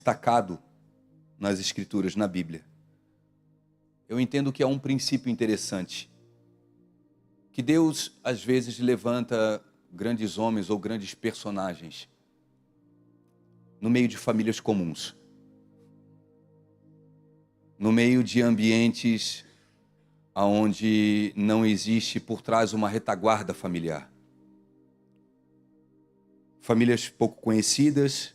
destacado nas Escrituras, na Bíblia. Eu entendo que é um princípio interessante, que Deus às vezes levanta grandes homens ou grandes personagens no meio de famílias comuns, no meio de ambientes onde não existe por trás uma retaguarda familiar. Famílias pouco conhecidas,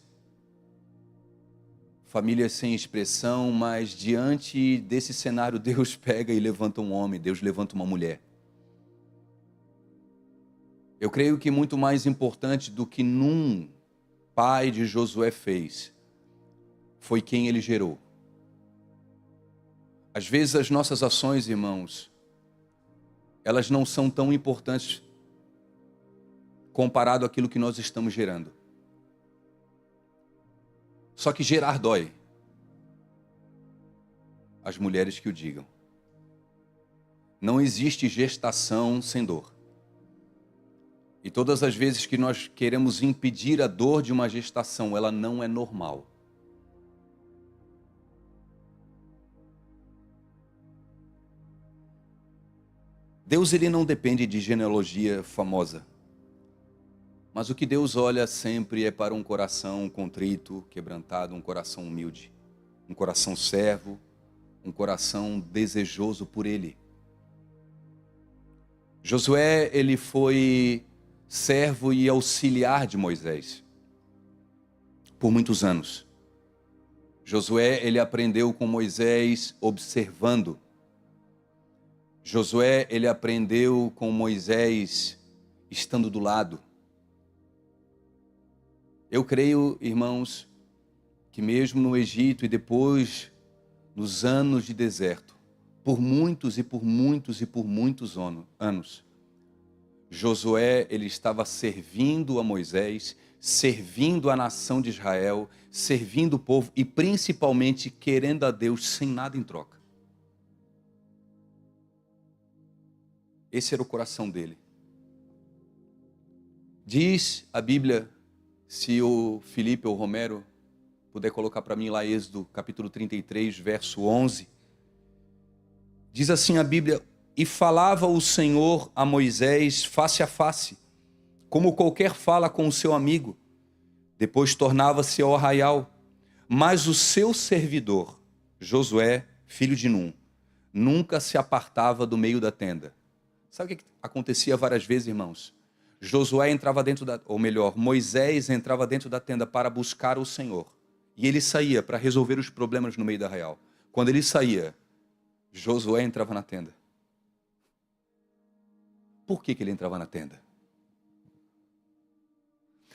famílias sem expressão, mas diante desse cenário Deus pega e levanta um homem, Deus levanta uma mulher. Eu creio que muito mais importante do que Num, pai de Josué, fez, foi quem ele gerou. Às vezes as nossas ações, irmãos, elas não são tão importantes comparado àquilo que nós estamos gerando. Só que gerar dói. As mulheres que o digam. Não existe gestação sem dor. E todas as vezes que nós queremos impedir a dor de uma gestação, ela não é normal. Deus, ele não depende de genealogia famosa. Mas o que Deus olha sempre é para um coração contrito, quebrantado, um coração humilde, um coração servo, um coração desejoso por Ele. Josué, ele foi servo e auxiliar de Moisés por muitos anos. Josué, ele aprendeu com Moisés observando. Josué, ele aprendeu com Moisés estando do lado. Eu creio, irmãos, que mesmo no Egito e depois nos anos de deserto, por muitos anos, Josué, ele estava servindo a Moisés, servindo a nação de Israel, servindo o povo e principalmente querendo a Deus sem nada em troca. Esse era o coração dele. Diz a Bíblia, se o Felipe ou o Romero puder colocar para mim lá Êxodo capítulo 33, verso 11. Diz assim a Bíblia: e falava o Senhor a Moisés face a face, como qualquer fala com o seu amigo. Depois tornava-se ao arraial. Mas o seu servidor, Josué, filho de Num, nunca se apartava do meio da tenda. Sabe o que acontecia várias vezes, irmãos? Josué entrava dentro ou melhor, Moisés entrava dentro da tenda para buscar o Senhor. E ele saía para resolver os problemas no meio do arraial. Quando ele saía, Josué entrava na tenda. Por que ele entrava na tenda?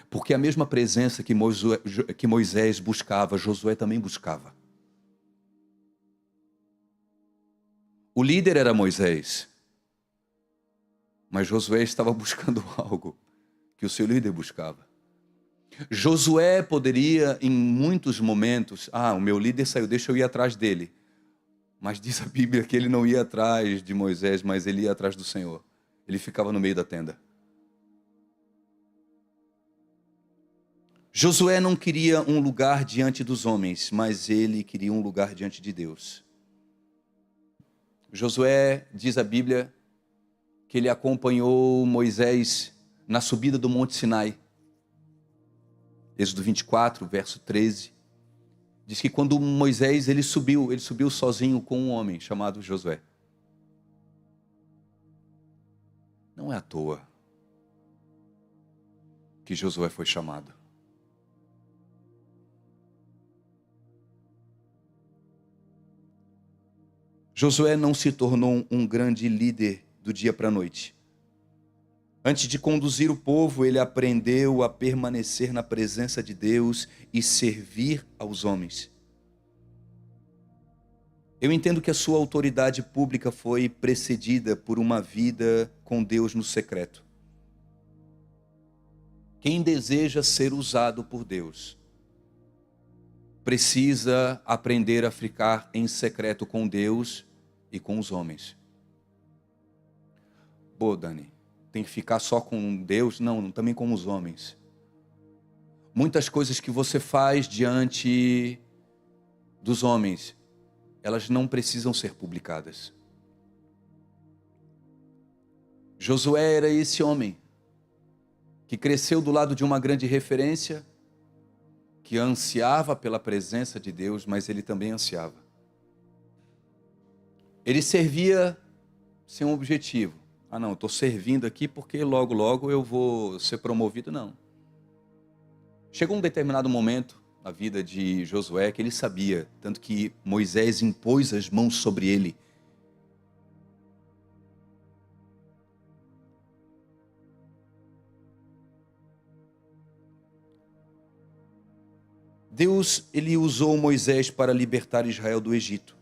Porque a mesma presença que Moisés buscava, Josué também buscava. O líder era Moisés. Mas Josué estava buscando algo que o seu líder buscava. Josué poderia, em muitos momentos, o meu líder saiu, deixa eu ir atrás dele. Mas diz a Bíblia que ele não ia atrás de Moisés, mas ele ia atrás do Senhor. Ele ficava no meio da tenda. Josué não queria um lugar diante dos homens, mas ele queria um lugar diante de Deus. Josué, diz a Bíblia, que ele acompanhou Moisés na subida do Monte Sinai. Êxodo 24, verso 13. Diz que quando Moisés ele subiu sozinho com um homem chamado Josué. Não é à toa que Josué foi chamado. Josué não se tornou um grande líder do dia para a noite. Antes de conduzir o povo, ele aprendeu a permanecer na presença de Deus e servir aos homens. Eu entendo que a sua autoridade pública foi precedida por uma vida com Deus no secreto. Quem deseja ser usado por Deus precisa aprender a ficar em secreto com Deus e com os homens. Pô, Dani, tem que ficar só com Deus? Não, também com os homens. Muitas coisas que você faz diante dos homens, elas não precisam ser publicadas. Josué era esse homem que cresceu do lado de uma grande referência, que ansiava pela presença de Deus, mas ele também ansiava. Ele servia sem um objetivo. Ah não, estou servindo aqui porque logo logo eu vou ser promovido. Não. Chegou um determinado momento na vida de Josué que ele sabia, tanto que Moisés impôs as mãos sobre ele. Deus, ele usou Moisés para libertar Israel do Egito.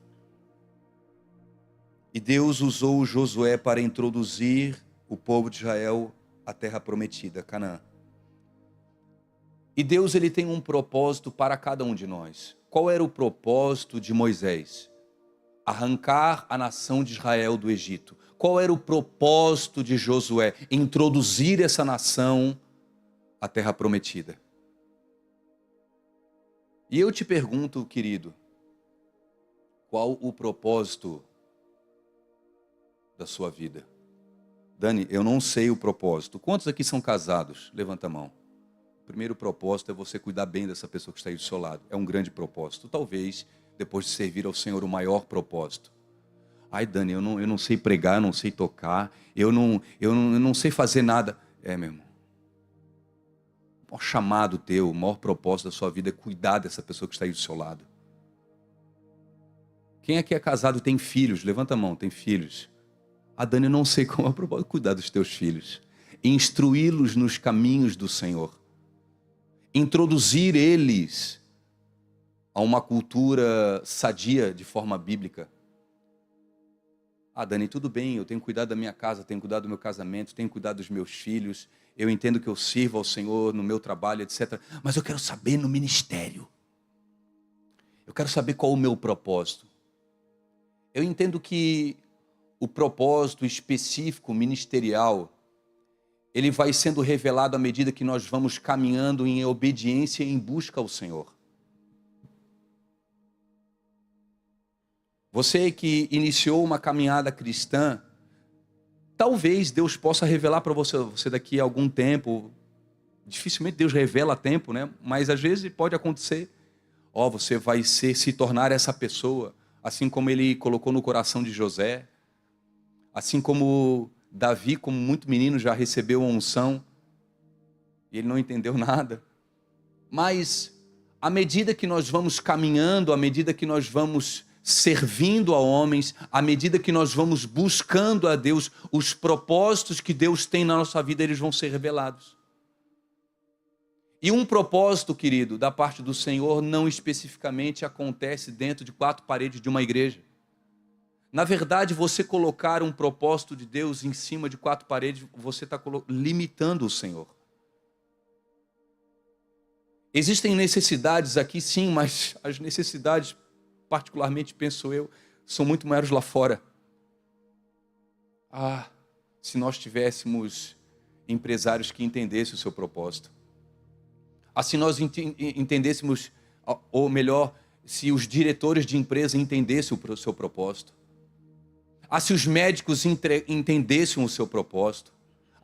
E Deus usou Josué para introduzir o povo de Israel à terra prometida, Canaã. E Deus, ele tem um propósito para cada um de nós. Qual era o propósito de Moisés? Arrancar a nação de Israel do Egito. Qual era o propósito de Josué? Introduzir essa nação à terra prometida. E eu te pergunto, querido, qual o propósito da sua vida? Dani, eu não sei o propósito. Quantos aqui são casados? Levanta a mão. O primeiro propósito é você cuidar bem dessa pessoa que está aí do seu lado. É um grande propósito. Talvez, depois de servir ao Senhor, o maior propósito. Ai, Dani, eu não sei pregar, eu não sei tocar, eu não sei fazer nada. É, meu irmão. O maior chamado teu, o maior propósito da sua vida é cuidar dessa pessoa que está aí do seu lado. Quem aqui é casado e tem filhos? Levanta a mão, tem filhos. Ah, Dani, eu não sei como é o propósito. Cuidar dos teus filhos. Instruí-los nos caminhos do Senhor. Introduzir eles a uma cultura sadia de forma bíblica. Ah, Dani, tudo bem, eu tenho cuidado da minha casa, tenho cuidado do meu casamento, tenho cuidado dos meus filhos, eu entendo que eu sirvo ao Senhor no meu trabalho, etc. Mas eu quero saber no ministério. Eu quero saber qual o meu propósito. Eu entendo que o propósito específico, ministerial, ele vai sendo revelado à medida que nós vamos caminhando em obediência e em busca ao Senhor. Você que iniciou uma caminhada cristã, talvez Deus possa revelar para você daqui a algum tempo. Dificilmente Deus revela a tempo, né? Mas às vezes pode acontecer. Você vai se tornar essa pessoa, assim como ele colocou no coração de José, assim como Davi, como muito menino, já recebeu a unção e ele não entendeu nada. Mas à medida que nós vamos caminhando, à medida que nós vamos servindo a homens, à medida que nós vamos buscando a Deus, os propósitos que Deus tem na nossa vida, eles vão ser revelados. E um propósito, querido, da parte do Senhor não especificamente acontece dentro de 4 paredes de uma igreja. Na verdade, você colocar um propósito de Deus em cima de 4 paredes, você está limitando o Senhor. Existem necessidades aqui, sim, mas as necessidades, particularmente, penso eu, são muito maiores lá fora. Se nós tivéssemos empresários que entendessem o seu propósito. Se nós entendêssemos, ou melhor, se os diretores de empresa entendessem o seu propósito. Se os médicos entendessem o seu propósito.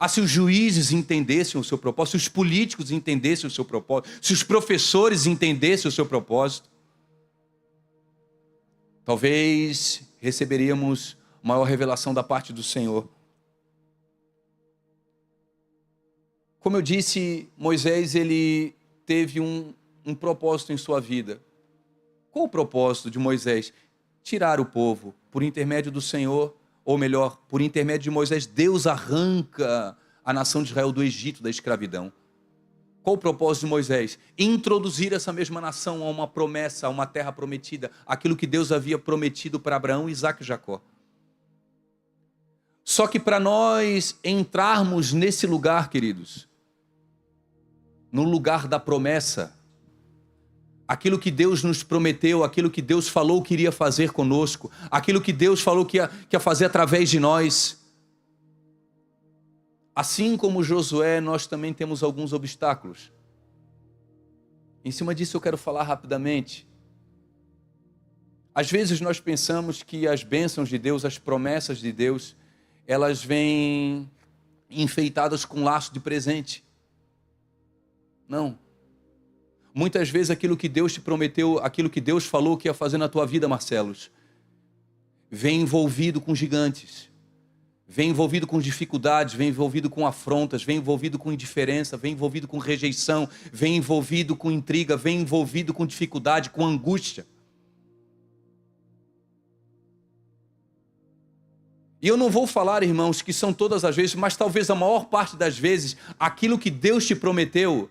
Se os juízes entendessem o seu propósito, se os políticos entendessem o seu propósito, se os professores entendessem o seu propósito, talvez receberíamos maior revelação da parte do Senhor. Como eu disse, Moisés, ele teve um propósito em sua vida. Qual o propósito de Moisés? Tirar o povo por intermédio do Senhor, ou melhor, por intermédio de Moisés, Deus arranca a nação de Israel do Egito, da escravidão. Qual o propósito de Moisés? Introduzir essa mesma nação a uma promessa, a uma terra prometida, aquilo que Deus havia prometido para Abraão, Isaque e Jacó. Só que para nós entrarmos nesse lugar, queridos, no lugar da promessa, aquilo que Deus nos prometeu, aquilo que Deus falou que iria fazer conosco, aquilo que Deus falou que ia fazer através de nós. Assim como Josué, nós também temos alguns obstáculos. Em cima disso eu quero falar rapidamente. Às vezes nós pensamos que as bênçãos de Deus, as promessas de Deus, elas vêm enfeitadas com laço de presente. Não. Muitas vezes aquilo que Deus te prometeu, aquilo que Deus falou que ia fazer na tua vida, Marcelos, vem envolvido com gigantes, vem envolvido com dificuldades, vem envolvido com afrontas, vem envolvido com indiferença, vem envolvido com rejeição, vem envolvido com intriga, vem envolvido com dificuldade, com angústia. E eu não vou falar, irmãos, que são todas as vezes, mas talvez a maior parte das vezes, aquilo que Deus te prometeu,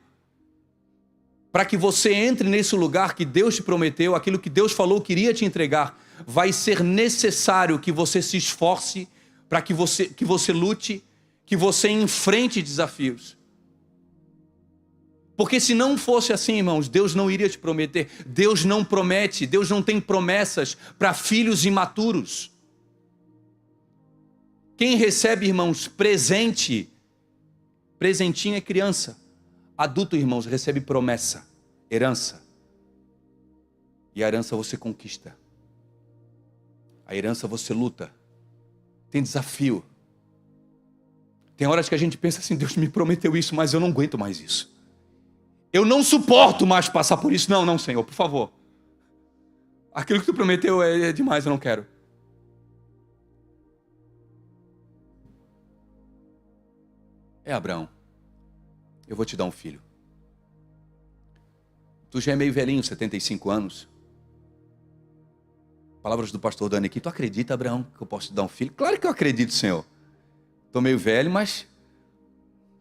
para que você entre nesse lugar que Deus te prometeu, aquilo que Deus falou que iria te entregar, vai ser necessário que você se esforce, para que você lute, que você enfrente desafios. Porque se não fosse assim, irmãos, Deus não iria te prometer. Deus não promete, Deus não tem promessas para filhos imaturos. Quem recebe, irmãos, presentinho é criança. Adulto, irmãos, recebe promessa, herança. E a herança você conquista. A herança você luta. Tem desafio. Tem horas que a gente pensa assim, Deus me prometeu isso, mas eu não aguento mais isso. Eu não suporto mais passar por isso. Não, Senhor, por favor. Aquilo que tu prometeu é demais, eu não quero. Abraão, eu vou te dar um filho. Tu já é meio velhinho, 75 anos. Palavras do pastor Dani aqui. Tu acredita, Abraão, que eu posso te dar um filho? Claro que eu acredito, Senhor. Estou meio velho, mas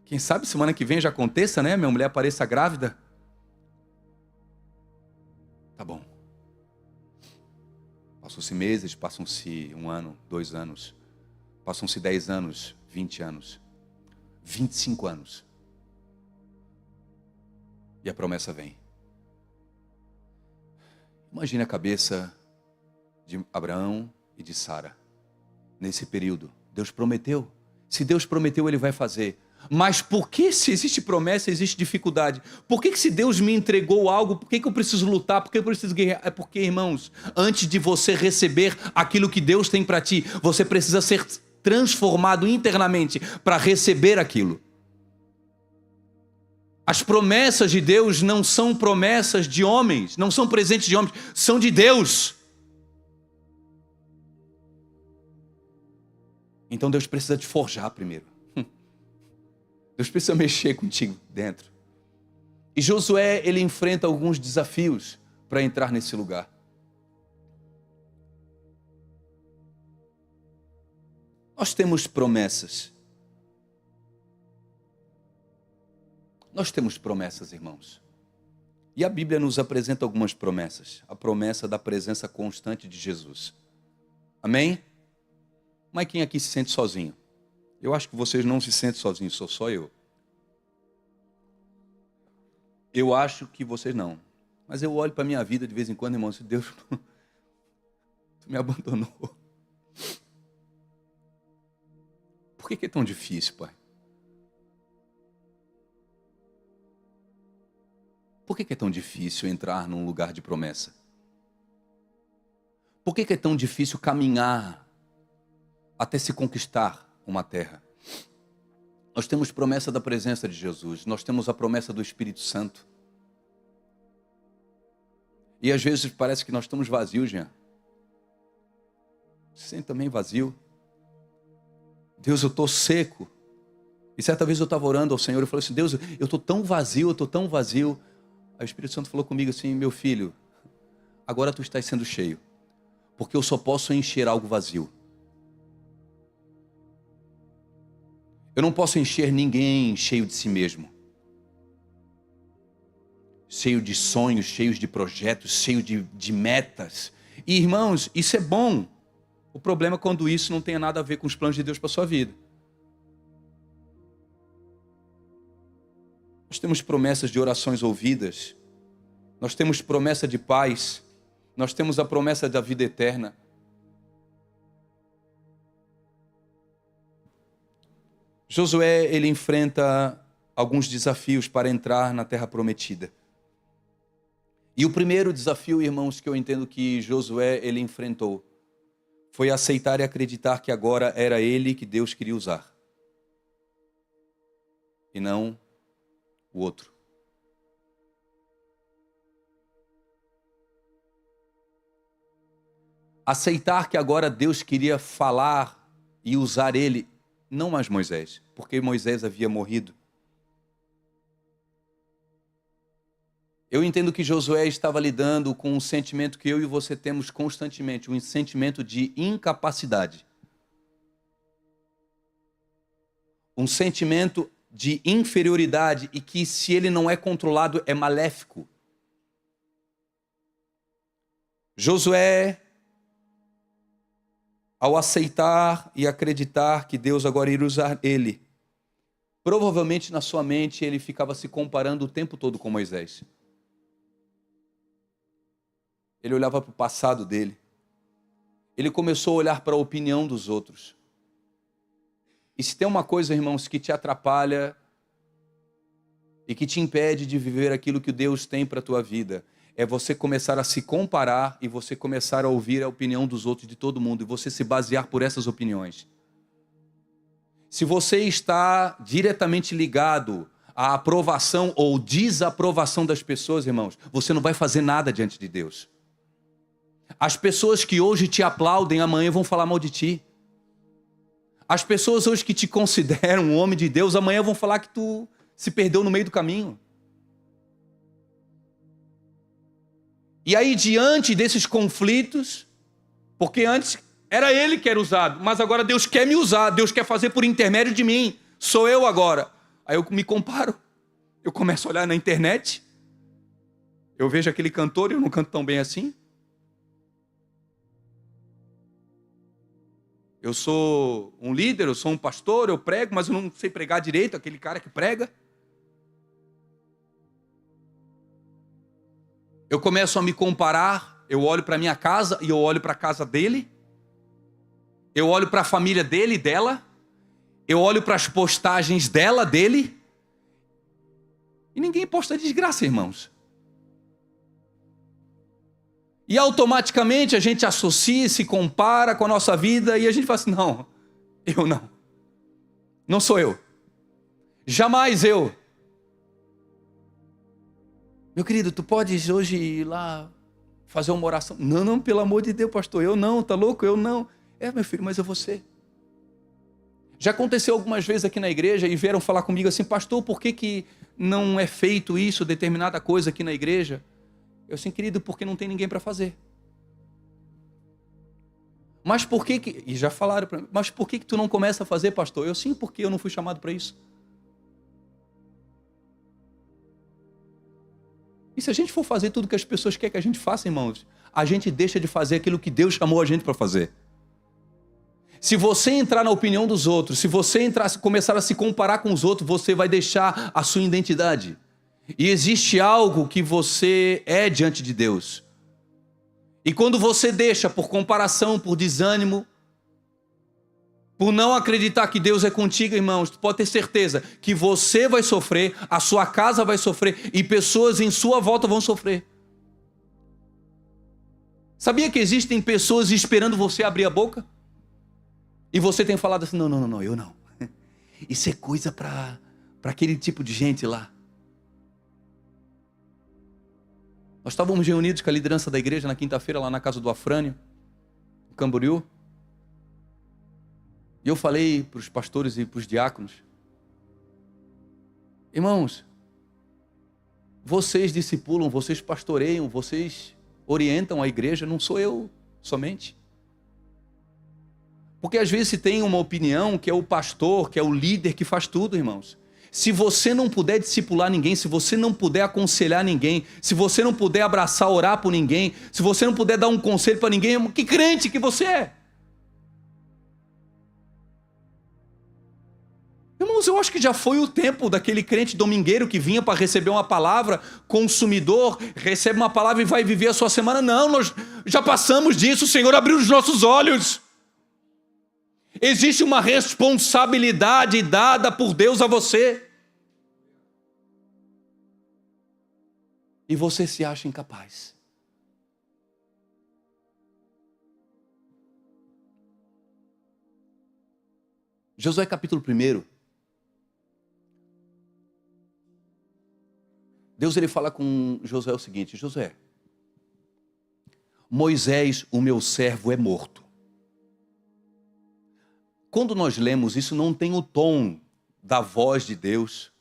quem sabe semana que vem já aconteça, né? Minha mulher apareça grávida. Tá bom. Passam-se meses, passam-se 1 ano, 2 anos. Passam-se 10 anos, 20 anos. 25 anos. E a promessa vem. Imagine a cabeça de Abraão e de Sara. Nesse período, Deus prometeu. Se Deus prometeu, Ele vai fazer. Mas por que se existe promessa, existe dificuldade? Por que se Deus me entregou algo, por que eu preciso lutar? Por que eu preciso guerrear? É porque, irmãos, antes de você receber aquilo que Deus tem para ti, você precisa ser transformado internamente para receber aquilo. As promessas de Deus não são promessas de homens, não são presentes de homens, são de Deus. Então Deus precisa te forjar primeiro. Deus precisa mexer contigo dentro. E Josué, ele enfrenta alguns desafios para entrar nesse lugar. Nós temos promessas. Nós temos promessas, irmãos. E a Bíblia nos apresenta algumas promessas. A promessa da presença constante de Jesus. Amém? Mas quem aqui se sente sozinho? Eu acho que vocês não se sentem sozinhos, sou só eu. Eu acho que vocês não. Mas eu olho para a minha vida de vez em quando, irmãos, Deus, tu me abandonou. Por que é tão difícil, Pai? Por que é tão difícil entrar num lugar de promessa? Por que é tão difícil caminhar até se conquistar uma terra? Nós temos promessa da presença de Jesus, nós temos a promessa do Espírito Santo. E às vezes parece que nós estamos vazios, Jean. Você sente também vazio? Deus, eu estou seco. E certa vez eu estava orando ao Senhor e falei assim, Deus, eu estou tão vazio, eu estou tão vazio. Aí o Espírito Santo falou comigo assim, meu filho, agora tu estás sendo cheio, porque eu só posso encher algo vazio. Eu não posso encher ninguém cheio de si mesmo. Cheio de sonhos, cheio de projetos, cheio de metas. E irmãos, isso é bom. O problema é quando isso não tem nada a ver com os planos de Deus para a sua vida. Nós temos promessas de orações ouvidas. Nós temos promessa de paz. Nós temos a promessa da vida eterna. Josué, ele enfrenta alguns desafios para entrar na terra prometida. E o primeiro desafio, irmãos, que eu entendo que Josué ele enfrentou, foi aceitar e acreditar que agora era ele que Deus queria usar, e não o outro. Aceitar que agora Deus queria falar e usar ele, não mais Moisés, porque Moisés havia morrido. Eu entendo que Josué estava lidando com um sentimento que eu e você temos constantemente, um sentimento de incapacidade. Um sentimento de inferioridade e que, se ele não é controlado, é maléfico. Josué, ao aceitar e acreditar que Deus agora iria usar ele, provavelmente na sua mente ele ficava se comparando o tempo todo com Moisés. Ele olhava para o passado dele. Ele começou a olhar para a opinião dos outros. E se tem uma coisa, irmãos, que te atrapalha e que te impede de viver aquilo que Deus tem para a tua vida, é você começar a se comparar e você começar a ouvir a opinião dos outros, de todo mundo, e você se basear por essas opiniões. Se você está diretamente ligado à aprovação ou desaprovação das pessoas, irmãos, você não vai fazer nada diante de Deus. As pessoas que hoje te aplaudem, amanhã vão falar mal de ti. As pessoas hoje que te consideram um homem de Deus, amanhã vão falar que tu se perdeu no meio do caminho. E aí, diante desses conflitos, porque antes era ele que era usado, mas agora Deus quer me usar, Deus quer fazer por intermédio de mim, sou eu agora. Aí eu me comparo, eu começo a olhar na internet, eu vejo aquele cantor e eu não canto tão bem assim. Eu sou um líder, eu sou um pastor, eu prego, mas eu não sei pregar direito, aquele cara que prega. Eu começo a me comparar, eu olho para a minha casa e eu olho para a casa dele. Eu olho para a família dele e dela. Eu olho para as postagens dela, dele. E ninguém posta desgraça, irmãos. E automaticamente a gente associa, se compara com a nossa vida e a gente fala assim, não, eu não. Não sou eu. Jamais eu. Meu querido, tu podes hoje ir lá fazer uma oração? Não, não, pelo amor de Deus, pastor, eu não, tá louco? Eu não. É, meu filho, mas é você. Já aconteceu algumas vezes aqui na igreja e vieram falar comigo assim, pastor, por que não é feito isso, determinada coisa aqui na igreja? Eu assim, querido, porque não tem ninguém para fazer. Mas por que... E já falaram para mim, mas por que tu não começa a fazer, pastor? Eu sim, porque eu não fui chamado para isso. E se a gente for fazer tudo que as pessoas querem que a gente faça, irmãos, a gente deixa de fazer aquilo que Deus chamou a gente para fazer. Se você entrar na opinião dos outros, se você começar a se comparar com os outros, você vai deixar a sua identidade. E existe algo que você é diante de Deus. E quando você deixa por comparação, por desânimo, por não acreditar que Deus é contigo, irmãos, tu pode ter certeza que você vai sofrer, a sua casa vai sofrer e pessoas em sua volta vão sofrer. Sabia que existem pessoas esperando você abrir a boca? E você tem falado assim, não, eu não. Isso é coisa para aquele tipo de gente lá. Nós estávamos reunidos com a liderança da igreja na quinta-feira, lá na casa do Afrânio, em Camboriú. E eu falei para os pastores e para os diáconos, irmãos, vocês discipulam, vocês pastoreiam, vocês orientam a igreja, não sou eu somente. Porque às vezes se tem uma opinião que é o pastor, que é o líder que faz tudo, irmãos. Se você não puder discipular ninguém, se você não puder aconselhar ninguém, se você não puder abraçar, orar por ninguém, se você não puder dar um conselho para ninguém, que crente que você é? Irmãos, eu acho que já foi o tempo daquele crente domingueiro que vinha para receber uma palavra, consumidor, recebe uma palavra e vai viver a sua semana. Não, nós já passamos disso, o Senhor abriu os nossos olhos. Existe uma responsabilidade dada por Deus a você. e você se acha incapaz. Josué capítulo 1. Deus ele fala com Josué o seguinte: Josué, Moisés, o meu servo, é morto. Quando nós lemos isso, não tem o tom da voz de Deus.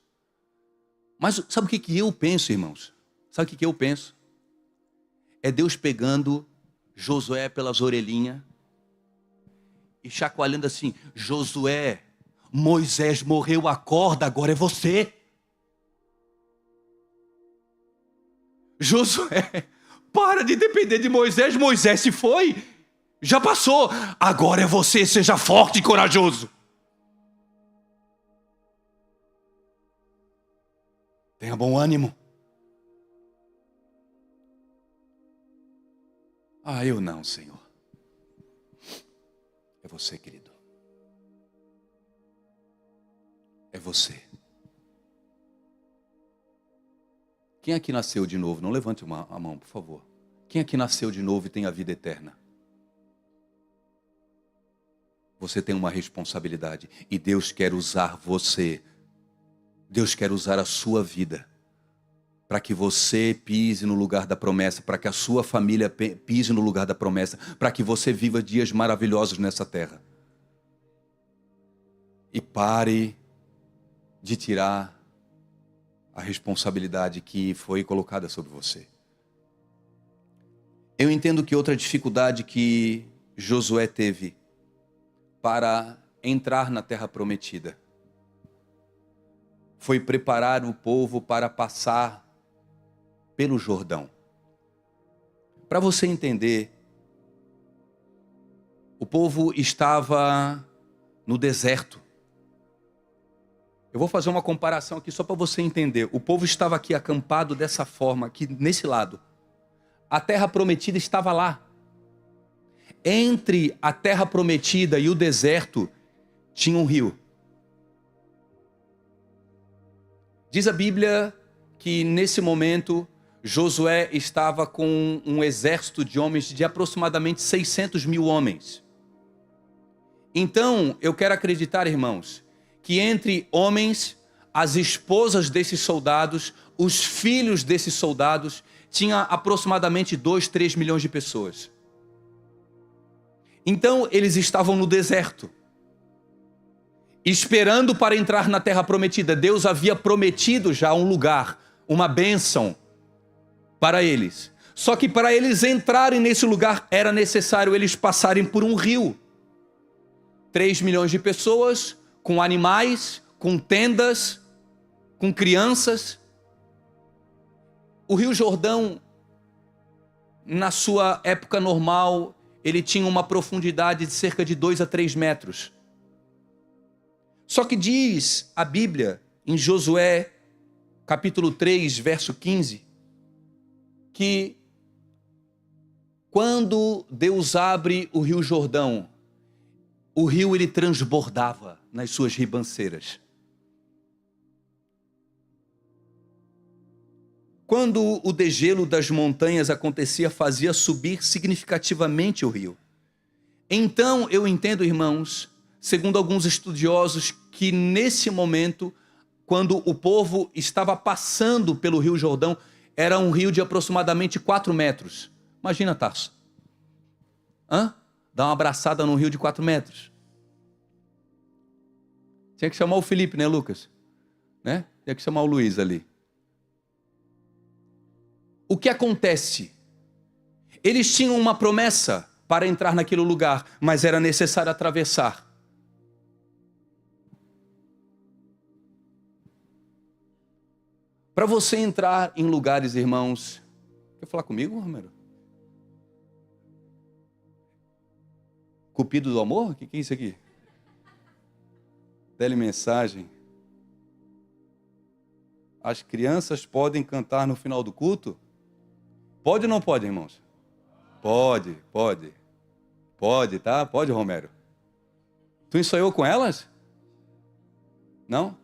Mas sabe o que eu penso, irmãos? Sabe o que eu penso? É Deus pegando Josué pelas orelhinhas e chacoalhando assim: Josué, Moisés morreu, acorda, agora é você. Josué, para de depender de Moisés, Moisés se foi, já passou, agora é você, seja forte e corajoso. Tenha bom ânimo. Eu não, Senhor. É você, querido. É você. Quem aqui nasceu de novo? Não levante a mão, por favor. Quem aqui nasceu de novo e tem a vida eterna? Você tem uma responsabilidade e Deus quer usar você. Deus quer usar a sua vida para que você pise no lugar da promessa, para que a sua família pise no lugar da promessa, para que você viva dias maravilhosos nessa terra. E pare de tirar a responsabilidade que foi colocada sobre você. Eu entendo que outra dificuldade que Josué teve para entrar na terra prometida foi preparar o povo para passar pelo Jordão. Para você entender, o povo estava no deserto. Eu vou fazer uma comparação aqui só para você entender. O povo estava aqui acampado dessa forma, aqui nesse lado. A terra prometida estava lá. Entre a terra prometida e o deserto tinha um rio. Diz a Bíblia que nesse momento Josué estava com um exército de homens de aproximadamente 600 mil homens. Então, eu quero acreditar, irmãos, que entre homens, as esposas desses soldados, os filhos desses soldados, tinha aproximadamente 2, 3 milhões de pessoas. Então, eles estavam no deserto, esperando para entrar na terra prometida. Deus havia prometido já um lugar, uma bênção para eles. Só que para eles entrarem nesse lugar, era necessário eles passarem por um rio. 3 milhões de pessoas, com animais, com tendas, com crianças. O Rio Jordão, na sua época normal, ele tinha uma profundidade de cerca de 2 a 3 metros. Só que diz a Bíblia, em Josué, capítulo 3, verso 15, que quando Deus abre o Rio Jordão, o rio ele transbordava nas suas ribanceiras. Quando o degelo das montanhas acontecia, fazia subir significativamente o rio. Então eu entendo, irmãos, segundo alguns estudiosos, que nesse momento, quando o povo estava passando pelo Rio Jordão, era um rio de aproximadamente 4 metros. Imagina, Tarso. Dá uma abraçada num rio de 4 metros. Tinha que chamar o Felipe, né, Lucas? Né? Tinha que chamar o Luiz ali. O que acontece? Eles tinham uma promessa para entrar naquele lugar, mas era necessário atravessar. Para você entrar em lugares, irmãos... Quer falar comigo, Romero? Cupido do amor? O que é isso aqui? Telemensagem. As crianças podem cantar no final do culto? Pode ou não pode, irmãos? Pode. Pode, tá? Pode, Romero. Tu ensaiou com elas? Não?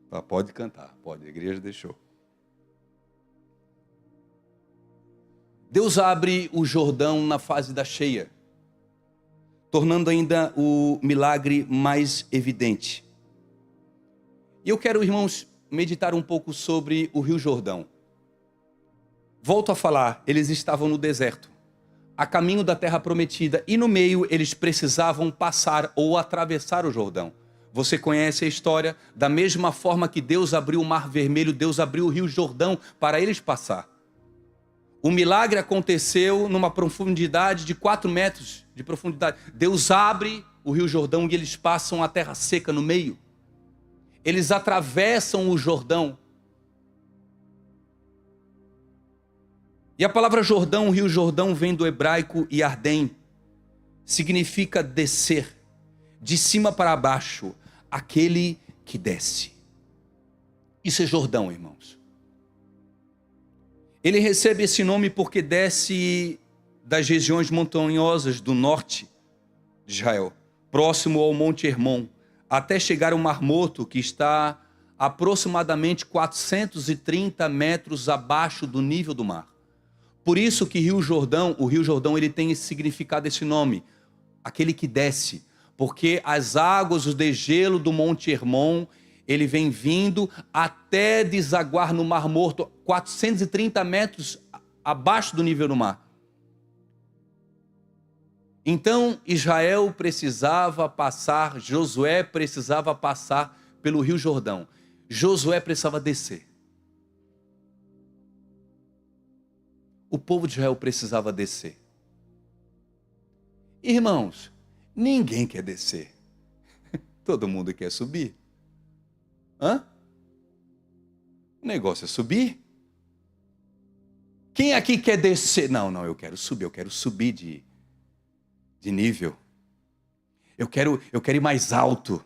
Tá, pode cantar, pode. A igreja deixou. Deus abre o Jordão na fase da cheia, tornando ainda o milagre mais evidente. E eu quero, irmãos, meditar um pouco sobre o Rio Jordão. Volto a falar, eles estavam no deserto, a caminho da terra prometida, e no meio eles precisavam passar ou atravessar o Jordão. Você conhece a história? Da mesma forma que Deus abriu o Mar Vermelho, Deus abriu o Rio Jordão para eles passar. O milagre aconteceu numa profundidade de 4 metros de profundidade. Deus abre o Rio Jordão e eles passam a terra seca no meio. Eles atravessam o Jordão. E a palavra Jordão, Rio Jordão, vem do hebraico Yardem. Significa descer, de cima para baixo, aquele que desce. Isso é Jordão, irmãos. Ele recebe esse nome porque desce das regiões montanhosas do norte de Israel, próximo ao Monte Hermon, até chegar ao Mar Morto, que está aproximadamente 430 metros abaixo do nível do mar. Por isso que o Rio Jordão, ele tem esse significado, esse nome, aquele que desce, porque as águas, o degelo do Monte Hermon, ele vem vindo até desaguar no Mar Morto, 430 metros abaixo do nível do mar. Então Israel precisava passar, Josué precisava passar pelo Rio Jordão. Josué precisava descer. O povo de Israel precisava descer. Irmãos, ninguém quer descer. Todo mundo quer subir. Hã? O negócio é subir. Quem aqui quer descer? Não, eu quero subir de nível. Eu quero ir mais alto.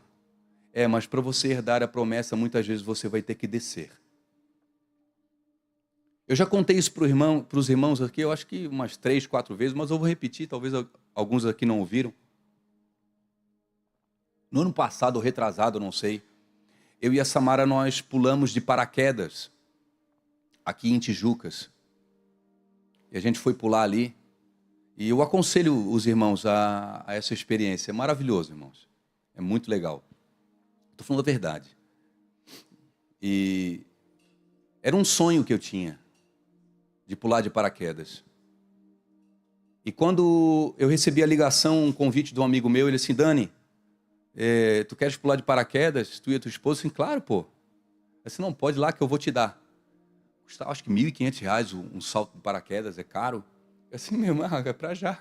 Mas para você herdar a promessa, muitas vezes você vai ter que descer. Eu já contei isso para os irmãos aqui, eu acho que umas 3, 4 vezes, mas eu vou repetir, talvez alguns aqui não ouviram. No ano passado, ou retrasado, não sei, eu e a Samara, nós pulamos de paraquedas, aqui em Tijucas. E a gente foi pular ali. E eu aconselho os irmãos a essa experiência. É maravilhoso, irmãos. É muito legal. Estou falando a verdade. E era um sonho que eu tinha, de pular de paraquedas. E quando eu recebi a ligação, um convite de um amigo meu, ele disse assim: Dani, tu queres pular de paraquedas? Tu e a tua esposa? Assim, claro, pô. Eu disse, não, pode ir lá que eu vou te dar. Custava acho que R$1.500 um salto de paraquedas, é caro. Eu assim, meu irmão, é pra já.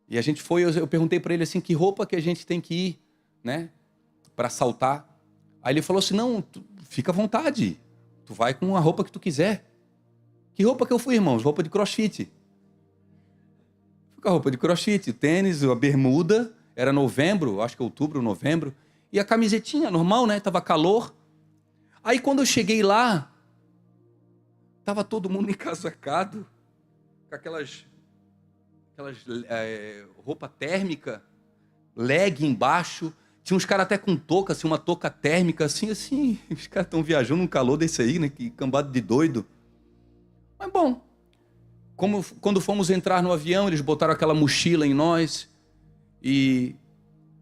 E a gente foi, eu perguntei para ele assim, que roupa que a gente tem que ir, né, para saltar. Aí ele falou assim, não, fica à vontade, tu vai com a roupa que tu quiser. Que roupa que eu fui, irmãos? Roupa de crossfit. Fui com a roupa de crossfit, tênis, a bermuda, era novembro, acho que outubro, novembro, e a camisetinha, normal, né, tava calor. Aí quando eu cheguei lá, tava todo mundo encasacado, com aquelas roupa térmica, leg embaixo, tinha uns caras até com touca, assim, uma touca térmica, assim, os caras estão viajando num calor desse aí, né, que cambado de doido. Mas bom, quando fomos entrar no avião, eles botaram aquela mochila em nós, e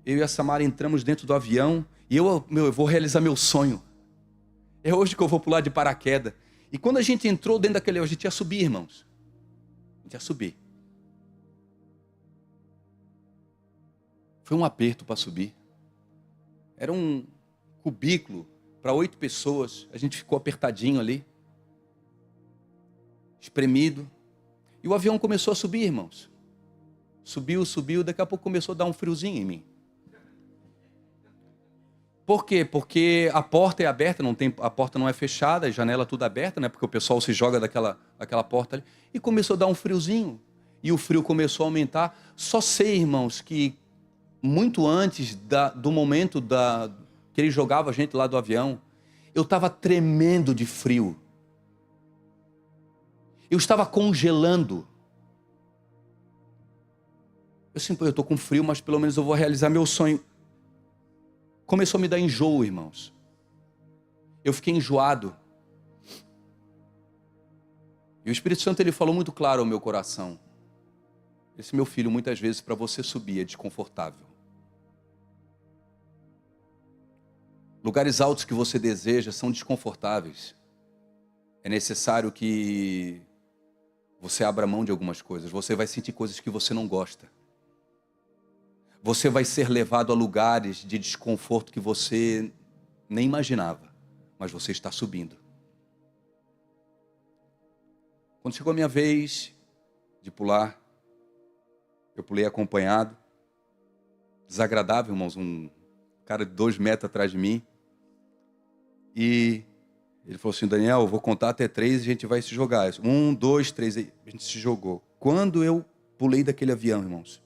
eu e a Samara entramos dentro do avião, e eu vou realizar meu sonho. É hoje que eu vou pular de paraquedas. E quando a gente entrou dentro daquele, a gente ia subir, irmãos. A gente ia subir. Foi um aperto para subir. Era um cubículo para 8 pessoas. A gente ficou apertadinho ali. Espremido. E o avião começou a subir, irmãos. Subiu. Daqui a pouco começou a dar um friozinho em mim. Por quê? Porque a porta é aberta, a porta não é fechada, a janela tudo aberta, né? Porque o pessoal se joga daquela porta ali. E começou a dar um friozinho. E o frio começou a aumentar. Só sei, irmãos, que muito antes do momento que ele jogava a gente lá do avião, eu estava tremendo de frio. Eu estava congelando. Eu estou com frio, mas pelo menos eu vou realizar meu sonho. Começou a me dar enjoo, irmãos. Eu fiquei enjoado. E o Espírito Santo ele falou muito claro ao meu coração. Esse meu filho, muitas vezes, para você subir é desconfortável. Lugares altos que você deseja são desconfortáveis. É necessário que você abra mão de algumas coisas. Você vai sentir coisas que você não gosta. Você vai ser levado a lugares de desconforto que você nem imaginava. Mas você está subindo. Quando chegou a minha vez de pular, eu pulei acompanhado. Desagradável, irmãos, um cara de 2 metros atrás de mim. E ele falou assim: Daniel, eu vou contar até 3 e a gente vai se jogar. 1, 2, 3, a gente se jogou. Quando eu pulei daquele avião, irmãos,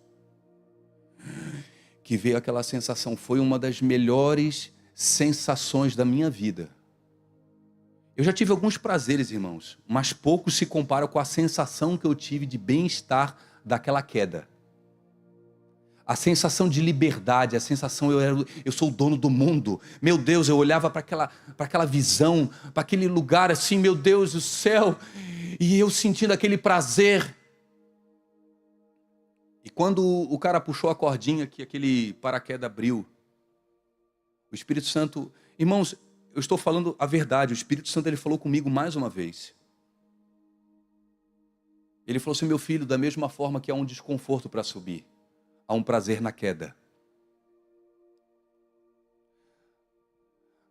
que veio aquela sensação, foi uma das melhores sensações da minha vida. Eu já tive alguns prazeres, irmãos, mas poucos se comparam com a sensação que eu tive de bem-estar daquela queda. A sensação de liberdade, a sensação eu sou o dono do mundo. Meu Deus, eu olhava para aquela visão, para aquele lugar assim, meu Deus do céu, e eu sentindo aquele prazer. E quando o cara puxou a cordinha, que aquele paraquedas abriu, o Espírito Santo, irmãos, eu estou falando a verdade, o Espírito Santo ele falou comigo mais uma vez. Ele falou assim: meu filho, da mesma forma que há um desconforto para subir, há um prazer na queda.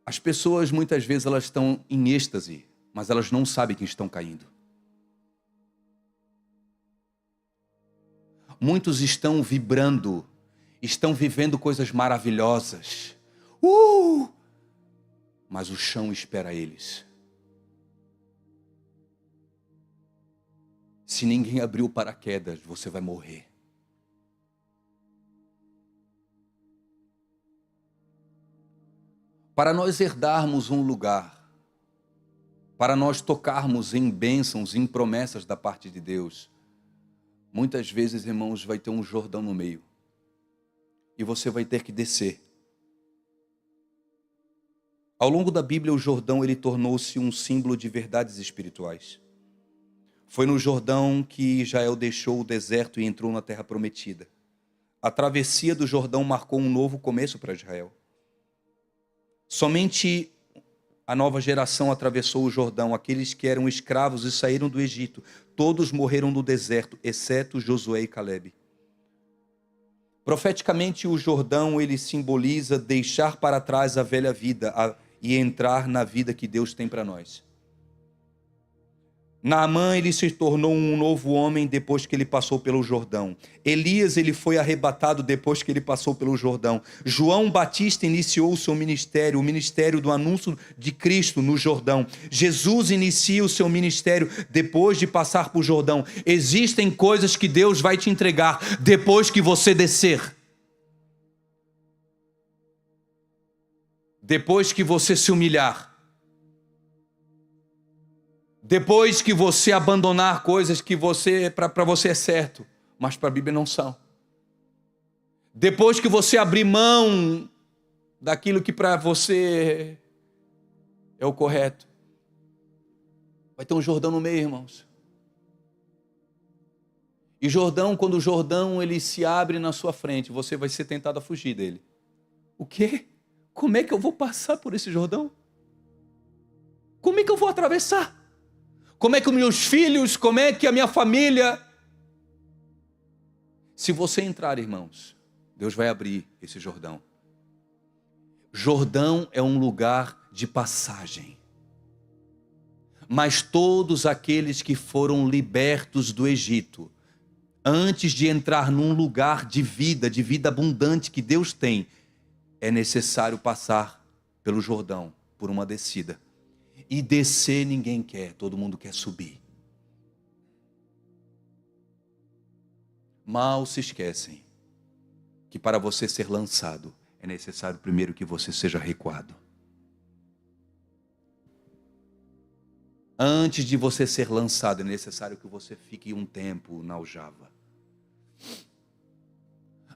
As pessoas muitas vezes elas estão em êxtase, mas elas não sabem que estão caindo. Muitos estão vibrando, estão vivendo coisas maravilhosas. Mas o chão espera eles. Se ninguém abrir o paraquedas, você vai morrer. Para nós herdarmos um lugar, para nós tocarmos em bênçãos, em promessas da parte de Deus, muitas vezes, irmãos, vai ter um Jordão no meio. E você vai ter que descer. Ao longo da Bíblia, o Jordão ele tornou-se um símbolo de verdades espirituais. Foi no Jordão que Israel deixou o deserto e entrou na terra prometida. A travessia do Jordão marcou um novo começo para Israel. Somente a nova geração atravessou o Jordão, aqueles que eram escravos e saíram do Egito. Todos morreram no deserto, exceto Josué e Calebe. Profeticamente, o Jordão ele simboliza deixar para trás a velha vida e entrar na vida que Deus tem para nós. Naamã ele se tornou um novo homem depois que ele passou pelo Jordão. Elias ele foi arrebatado depois que ele passou pelo Jordão. João Batista iniciou o seu ministério, o ministério do anúncio de Cristo no Jordão. Jesus inicia o seu ministério depois de passar por Jordão. Existem coisas que Deus vai te entregar depois que você descer. Depois que você se humilhar. Depois que você abandonar coisas que para você é certo, mas para a Bíblia não são. Depois que você abrir mão daquilo que para você é o correto. Vai ter um Jordão no meio, irmãos. E Jordão, quando o Jordão ele se abre na sua frente, você vai ser tentado a fugir dele. O quê? Como é que eu vou passar por esse Jordão? Como é que eu vou atravessar? Como é que os meus filhos, como é que a minha família? Se você entrar, irmãos, Deus vai abrir esse Jordão. Jordão é um lugar de passagem. Mas todos aqueles que foram libertos do Egito, antes de entrar num lugar de vida abundante que Deus tem, é necessário passar pelo Jordão, por uma descida. E descer ninguém quer, todo mundo quer subir. Mal se esquecem que para você ser lançado, é necessário primeiro que você seja recuado. Antes de você ser lançado, é necessário que você fique um tempo na aljava.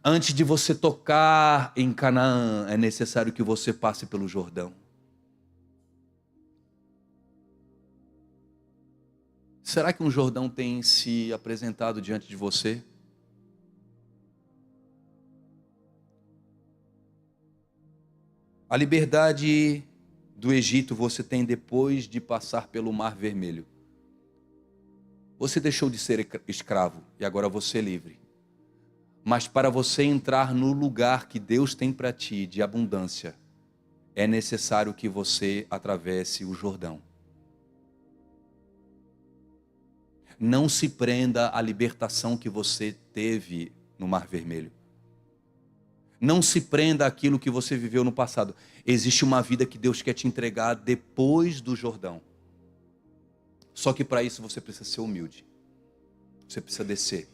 Antes de você tocar em Canaã, é necessário que você passe pelo Jordão. Será que um Jordão tem se apresentado diante de você? A liberdade do Egito você tem depois de passar pelo Mar Vermelho. Você deixou de ser escravo e agora você é livre. Mas para você entrar no lugar que Deus tem para ti de abundância, é necessário que você atravesse o Jordão. Não se prenda à libertação que você teve no Mar Vermelho. Não se prenda àquilo que você viveu no passado. Existe uma vida que Deus quer te entregar depois do Jordão. Só que para isso você precisa ser humilde. Você precisa descer.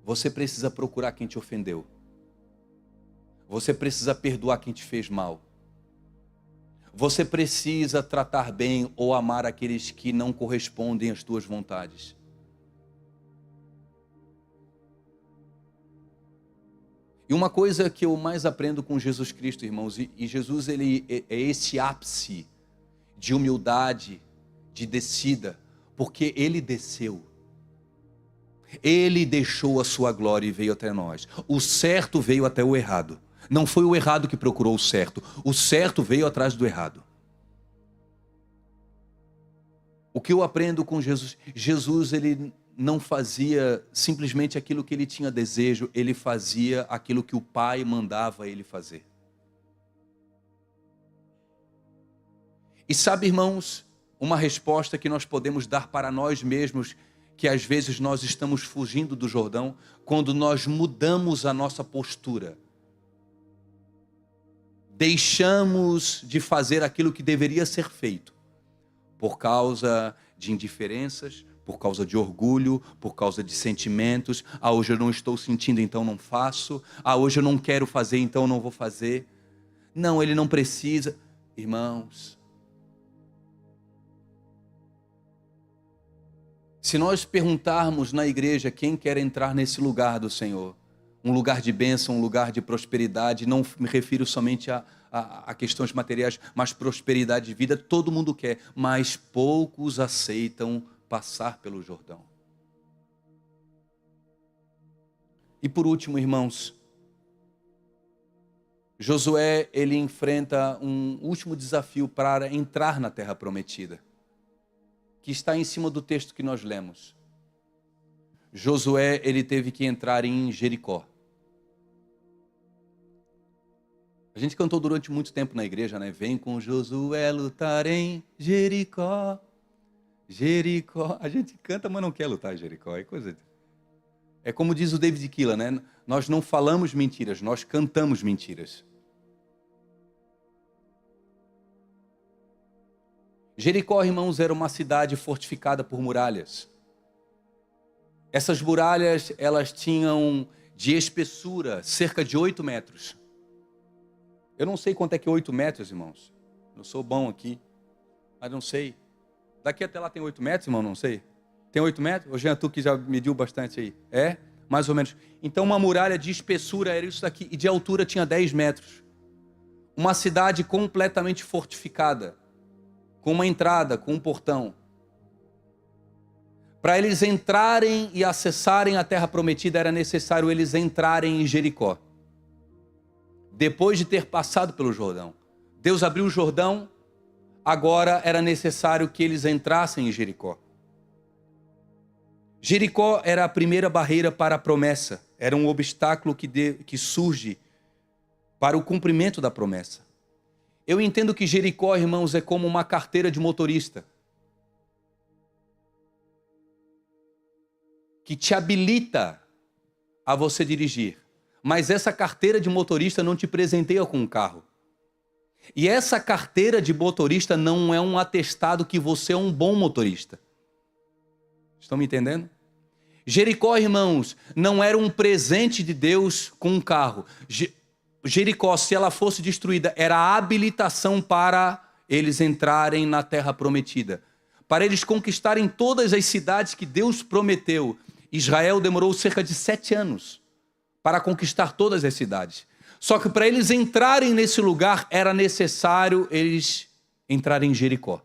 Você precisa procurar quem te ofendeu. Você precisa perdoar quem te fez mal. Você precisa tratar bem ou amar aqueles que não correspondem às tuas vontades. E uma coisa que eu mais aprendo com Jesus Cristo, irmãos, e Jesus ele é esse ápice de humildade, de descida, porque ele desceu. Ele deixou a sua glória e veio até nós. O certo veio até o errado. Não foi o errado que procurou o certo veio atrás do errado. O que eu aprendo com Jesus, Jesus ele não fazia simplesmente aquilo que ele tinha desejo, ele fazia aquilo que o Pai mandava ele fazer. E sabe, irmãos, uma resposta que nós podemos dar para nós mesmos, que às vezes nós estamos fugindo do Jordão, quando nós mudamos a nossa postura. Deixamos de fazer aquilo que deveria ser feito, por causa de indiferenças, por causa de orgulho, por causa de sentimentos. Ah, hoje eu não estou sentindo, então não faço. Ah, hoje eu não quero fazer, então não vou fazer. Não, ele não precisa. Irmãos, se nós perguntarmos na igreja quem quer entrar nesse lugar do Senhor, um lugar de bênção, um lugar de prosperidade, não me refiro somente a questões materiais, mas prosperidade de vida, todo mundo quer, mas poucos aceitam passar pelo Jordão. E por último, irmãos, Josué, ele enfrenta um último desafio para entrar na terra prometida, que está em cima do texto que nós lemos. Josué, ele teve que entrar em Jericó. A gente cantou durante muito tempo na igreja, né? Vem com Josué lutar em Jericó. Jericó. A gente canta, mas não quer lutar em Jericó. É coisa. É como diz o David Keelan, né? Nós não falamos mentiras, nós cantamos mentiras. Jericó, irmãos, era uma cidade fortificada por muralhas. Essas muralhas, elas tinham de espessura cerca de 8 metros. Eu não sei quanto é que é 8 metros, irmãos. Eu sou bom aqui, mas não sei. Daqui até lá tem 8 metros, irmão? Não sei. Tem 8 metros? Ô, Jean, tu que já mediu bastante aí. É? Mais ou menos. Então uma muralha de espessura era isso daqui, e de altura tinha 10 metros. Uma cidade completamente fortificada, com uma entrada, com um portão. Para eles entrarem e acessarem a terra prometida, era necessário eles entrarem em Jericó. Depois de ter passado pelo Jordão. Deus abriu o Jordão, agora era necessário que eles entrassem em Jericó. Jericó era a primeira barreira para a promessa. Era um obstáculo que surge para o cumprimento da promessa. Eu entendo que Jericó, irmãos, é como uma carteira de motorista, que te habilita a você dirigir. Mas essa carteira de motorista não te presenteia com um carro. E essa carteira de motorista não é um atestado que você é um bom motorista. Estão me entendendo? Jericó, irmãos, não era um presente de Deus com um carro. Jericó, se ela fosse destruída, era a habilitação para eles entrarem na terra prometida. Para eles conquistarem todas as cidades que Deus prometeu. Israel demorou cerca de 7 anos para conquistar todas as cidades. Só que para eles entrarem nesse lugar, era necessário eles entrarem em Jericó.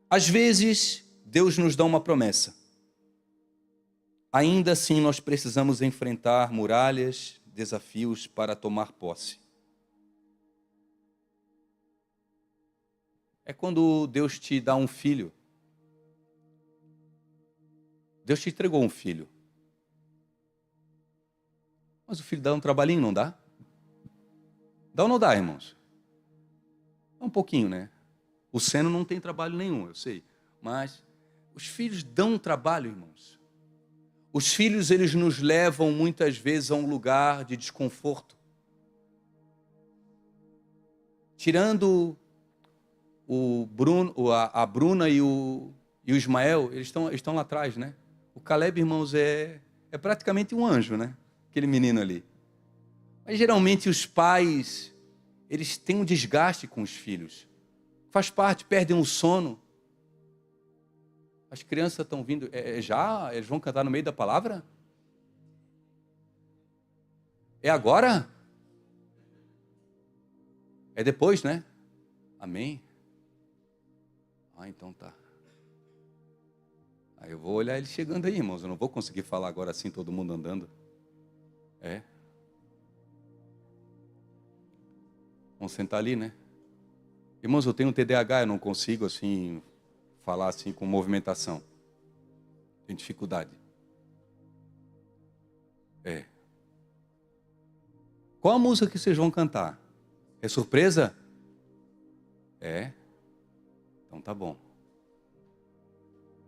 Às vezes, Deus nos dá uma promessa. Ainda assim, nós precisamos enfrentar muralhas, desafios para tomar posse. É quando Deus te dá um filho. Deus te entregou um filho. Mas o filho dá um trabalhinho, não dá? Dá ou não dá, irmãos? Dá um pouquinho, né? O seno não tem trabalho nenhum, eu sei. Mas os filhos dão trabalho, irmãos. Os filhos, eles nos levam muitas vezes a um lugar de desconforto. Tirando o Bruno, a Bruna e o Ismael, eles estão lá atrás, né? O Caleb, irmãos, é praticamente um anjo, né? Aquele menino ali. Mas geralmente os pais, eles têm um desgaste com os filhos. Faz parte, perdem o sono. As crianças estão vindo, já? Eles vão cantar no meio da palavra? É agora? É depois, né? Amém? Então tá. Aí eu vou olhar ele chegando aí, irmãos. Eu não vou conseguir falar agora assim, todo mundo andando. Vamos sentar ali, né? Irmãos, eu tenho TDAH, eu não consigo assim falar assim com movimentação. Tenho dificuldade. Qual a música que vocês vão cantar? É surpresa? Então tá bom.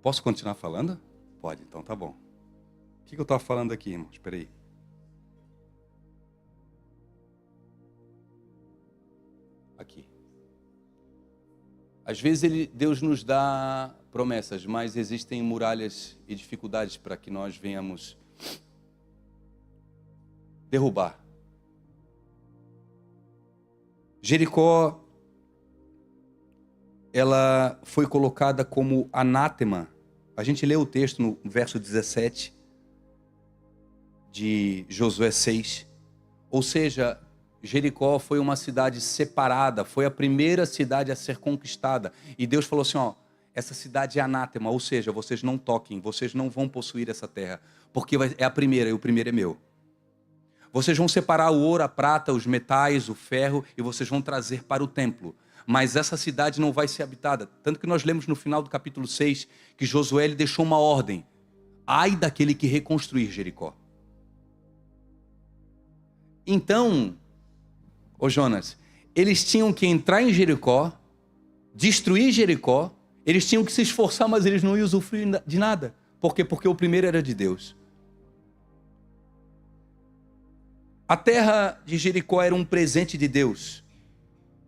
Posso continuar falando? Pode, então tá bom. O que eu estava falando aqui, irmãos? Espera aí. Aqui. Às vezes Deus nos dá promessas, mas existem muralhas e dificuldades para que nós venhamos derrubar. Jericó, ela foi colocada como anátema. A gente lê o texto no verso 17 de Josué 6. Ou seja, Jericó foi uma cidade separada, foi a primeira cidade a ser conquistada. E Deus falou assim, essa cidade é anátema, ou seja, vocês não toquem, vocês não vão possuir essa terra, porque é a primeira e o primeiro é meu. Vocês vão separar o ouro, a prata, os metais, o ferro, e vocês vão trazer para o templo. Mas essa cidade não vai ser habitada. Tanto que nós lemos no final do capítulo 6, que Josué ele deixou uma ordem. Ai daquele que reconstruir Jericó. Então, Jonas, eles tinham que entrar em Jericó, destruir Jericó, eles tinham que se esforçar, mas eles não iam usufruir de nada. Por quê? Porque o primeiro era de Deus. A terra de Jericó era um presente de Deus,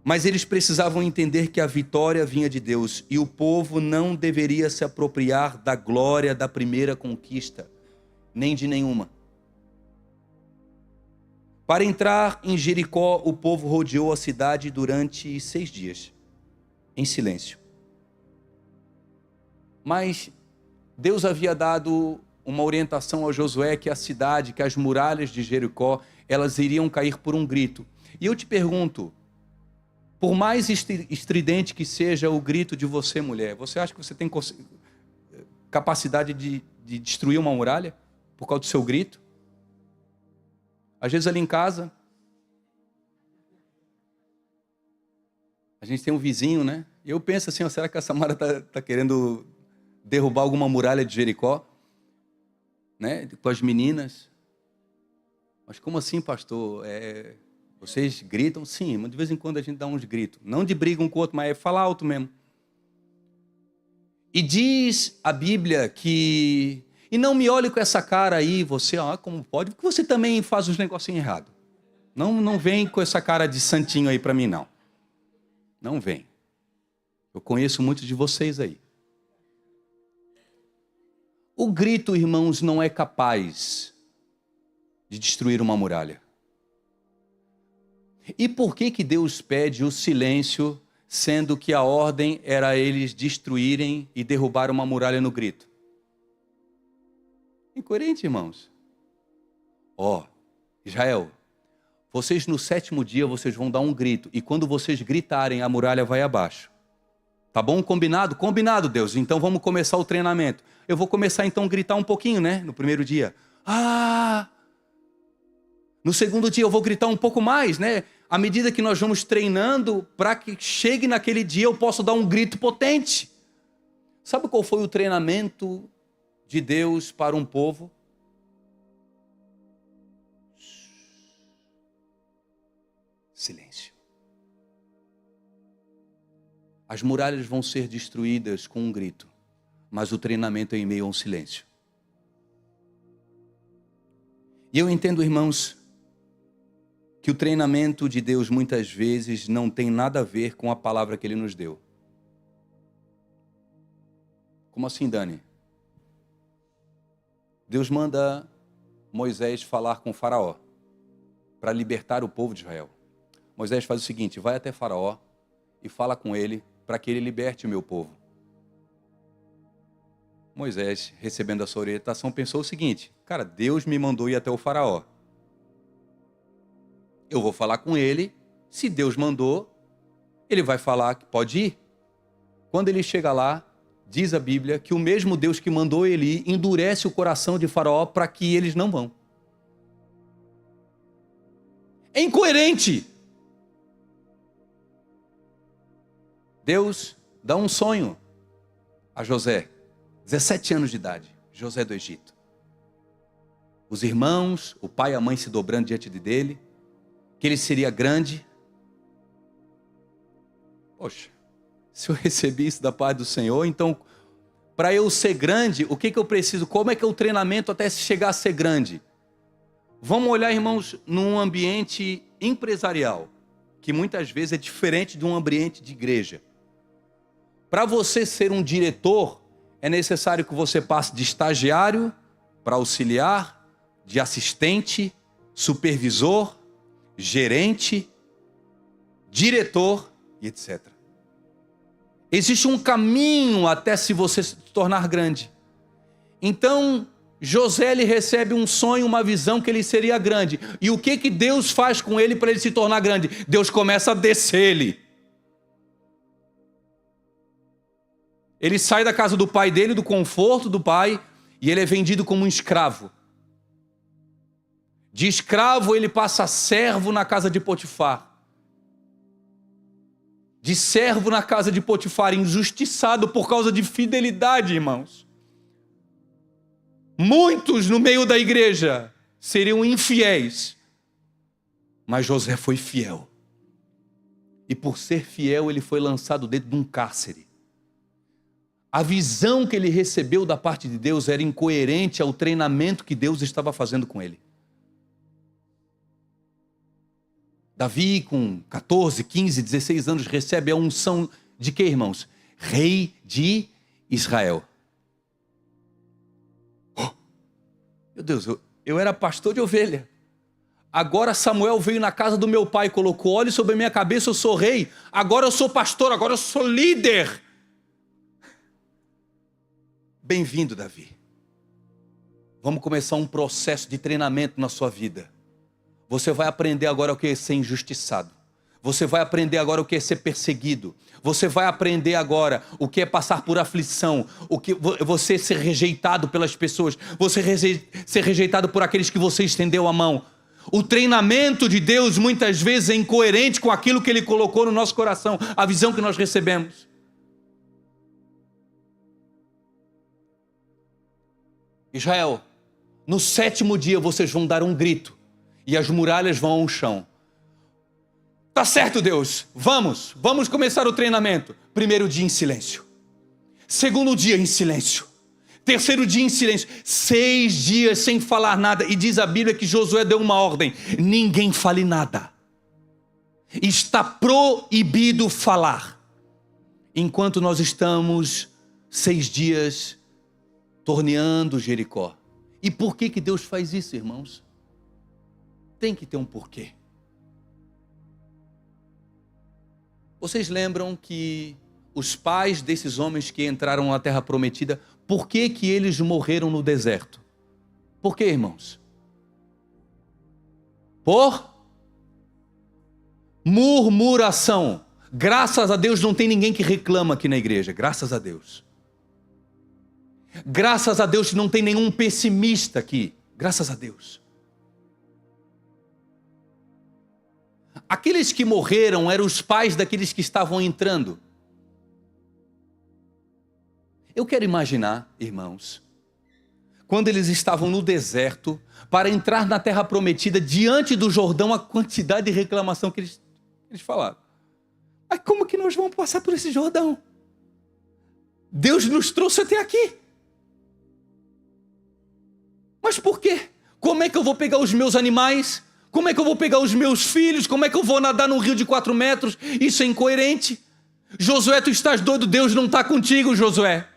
mas eles precisavam entender que a vitória vinha de Deus e o povo não deveria se apropriar da glória da primeira conquista, nem de nenhuma. Para entrar em Jericó, o povo rodeou a cidade durante 6 dias, em silêncio. Mas Deus havia dado uma orientação a Josué que a cidade, que as muralhas de Jericó, elas iriam cair por um grito. E eu te pergunto, por mais estridente que seja o grito de você, mulher, você acha que você tem capacidade de destruir uma muralha por causa do seu grito? Às vezes ali em casa, a gente tem um vizinho, né? E eu penso assim, será que a Samara está querendo derrubar alguma muralha de Jericó? Né? Com as meninas. Mas como assim, pastor? Vocês gritam? Sim, mas de vez em quando a gente dá uns gritos. Não de briga um com o outro, mas é falar alto mesmo. E diz a Bíblia que... E não me olhe com essa cara aí, você, como pode? Porque você também faz os negocinhos errados. Não vem com essa cara de santinho aí para mim, não. Não vem. Eu conheço muitos de vocês aí. O grito, irmãos, não é capaz de destruir uma muralha. E por que Deus pede o silêncio, sendo que a ordem era eles destruírem e derrubar uma muralha no grito? Incoerente, irmãos. Israel, vocês no 7º dia, vocês vão dar um grito. E quando vocês gritarem, a muralha vai abaixo. Tá bom? Combinado? Combinado, Deus. Então vamos começar o treinamento. Eu vou começar então a gritar um pouquinho, né? No primeiro dia. Ah! No segundo dia eu vou gritar um pouco mais, né? À medida que nós vamos treinando, para que chegue naquele dia eu possa dar um grito potente. Sabe qual foi o treinamento de Deus para um povo? Silêncio. As muralhas vão ser destruídas com um grito, mas o treinamento é em meio a um silêncio. E eu entendo, irmãos, que o treinamento de Deus muitas vezes não tem nada a ver com a palavra que Ele nos deu. Como assim, Dani? Deus manda Moisés falar com Faraó para libertar o povo de Israel. Moisés faz o seguinte: vai até Faraó e fala com ele para que ele liberte o meu povo. Moisés, recebendo a sua orientação, pensou o seguinte: cara, Deus me mandou ir até o Faraó. Eu vou falar com ele, se Deus mandou, ele vai falar que pode ir. Quando ele chega lá, diz a Bíblia que o mesmo Deus que mandou ele ir endurece o coração de Faraó para que eles não vão. É incoerente. Deus dá um sonho a José, 17 anos de idade, José do Egito. Os irmãos, o pai e a mãe se dobrando diante dele, que ele seria grande. Poxa, se eu recebi isso da paz do Senhor, então, para eu ser grande, o que eu preciso? Como é que é o treinamento até se chegar a ser grande? Vamos olhar, irmãos, num ambiente empresarial, que muitas vezes é diferente de um ambiente de igreja. Para você ser um diretor, é necessário que você passe de estagiário para auxiliar, de assistente, supervisor, gerente, diretor e etc. Existe um caminho até se você se tornar grande. Então, José ele recebe um sonho, uma visão que ele seria grande. E o que Deus faz com ele para ele se tornar grande? Deus começa a descer ele. Ele sai da casa do pai dele, do conforto do pai, e ele é vendido como um escravo. De escravo ele passa a servo na casa de Potifar. De servo na casa de Potifar, injustiçado por causa de fidelidade, irmãos. Muitos no meio da igreja seriam infiéis, mas José foi fiel. E por ser fiel, ele foi lançado dentro de um cárcere. A visão que ele recebeu da parte de Deus era incoerente ao treinamento que Deus estava fazendo com ele. Davi, com 14, 15, 16 anos, recebe a unção de quê, irmãos? Rei de Israel. Oh, meu Deus, eu era pastor de ovelha. Agora Samuel veio na casa do meu pai e colocou óleo sobre a minha cabeça, eu sou rei. Agora eu sou pastor, agora eu sou líder. Bem-vindo, Davi. Vamos começar um processo de treinamento na sua vida. Você vai aprender agora o que é ser injustiçado. Você vai aprender agora o que é ser perseguido. Você vai aprender agora o que é passar por aflição. O que você ser rejeitado pelas pessoas. Você ser rejeitado por aqueles que você estendeu a mão. O treinamento de Deus muitas vezes é incoerente com aquilo que Ele colocou no nosso coração. A visão que nós recebemos. Israel, no 7º dia vocês vão dar um grito e as muralhas vão ao chão. Tá certo, Deus, vamos começar o treinamento. 1º dia em silêncio, 2º dia em silêncio, 3º dia em silêncio, 6 dias sem falar nada. E diz a Bíblia que Josué deu uma ordem: ninguém fale nada, está proibido falar. Enquanto nós estamos 6 dias torneando Jericó. E por que Deus faz isso, irmãos? Tem que ter um porquê. Vocês lembram que os pais desses homens que entraram na terra prometida, por que eles morreram no deserto? Por quê, irmãos? Por murmuração. Graças a Deus não tem ninguém que reclama aqui na igreja, graças a Deus. Graças a Deus que não tem nenhum pessimista aqui, graças a Deus. Aqueles que morreram eram os pais daqueles que estavam entrando. Eu quero imaginar, irmãos, quando eles estavam no deserto, para entrar na terra prometida, diante do Jordão, a quantidade de reclamação que eles falaram. Mas como que nós vamos passar por esse Jordão? Deus nos trouxe até aqui. Mas por quê? Como é que eu vou pegar os meus animais? Como é que eu vou pegar os meus filhos? Como é que eu vou nadar num rio de 4 metros? Isso é incoerente. Josué, tu estás doido, Deus não está contigo, Josué.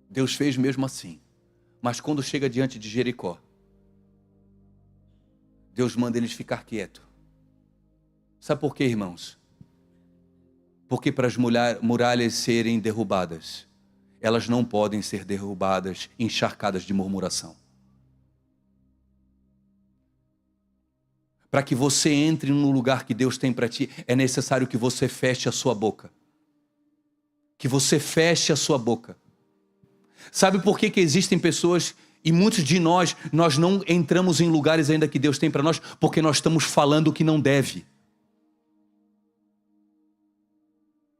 Deus fez mesmo assim. Mas quando chega diante de Jericó, Deus manda eles ficar quietos. Sabe por quê, irmãos? Porque para as muralhas serem derrubadas, elas não podem ser derrubadas, encharcadas de murmuração. Para que você entre no lugar que Deus tem para ti, é necessário que você feche a sua boca. Que você feche a sua boca. Sabe por que existem pessoas, e muitos de nós não entramos em lugares ainda que Deus tem para nós, porque nós estamos falando o que não deve.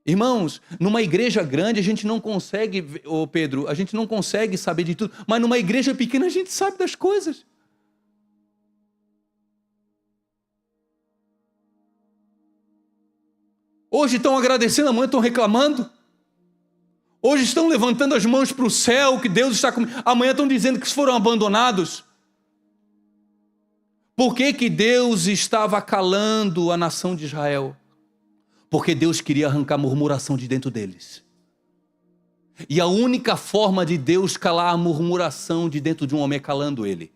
Irmãos, numa igreja grande a gente não consegue, Pedro, a gente não consegue saber de tudo, mas numa igreja pequena a gente sabe das coisas. Hoje estão agradecendo, amanhã estão reclamando. Hoje estão levantando as mãos para o céu, que Deus está comigo. Amanhã estão dizendo que foram abandonados. Por que que Deus estava calando a nação de Israel? Porque Deus queria arrancar a murmuração de dentro deles. E a única forma de Deus calar a murmuração de dentro de um homem é calando ele.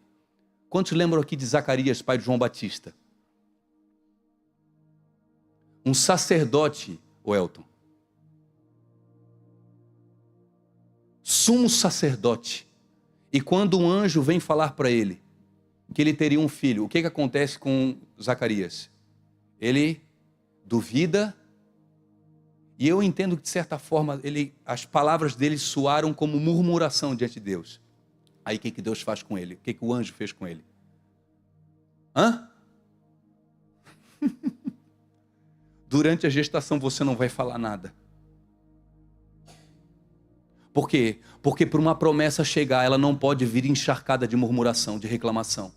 Quantos lembram aqui de Zacarias, pai de João Batista? Um sacerdote, o Elton. Sumo sacerdote. E quando um anjo vem falar para ele que ele teria um filho, o que acontece com Zacarias? Ele duvida, e eu entendo que de certa forma as palavras dele soaram como murmuração diante de Deus. Aí o que Deus faz com ele? O que o anjo fez com ele? Durante a gestação você não vai falar nada. Por quê? Porque para uma promessa chegar, ela não pode vir encharcada de murmuração, de reclamação.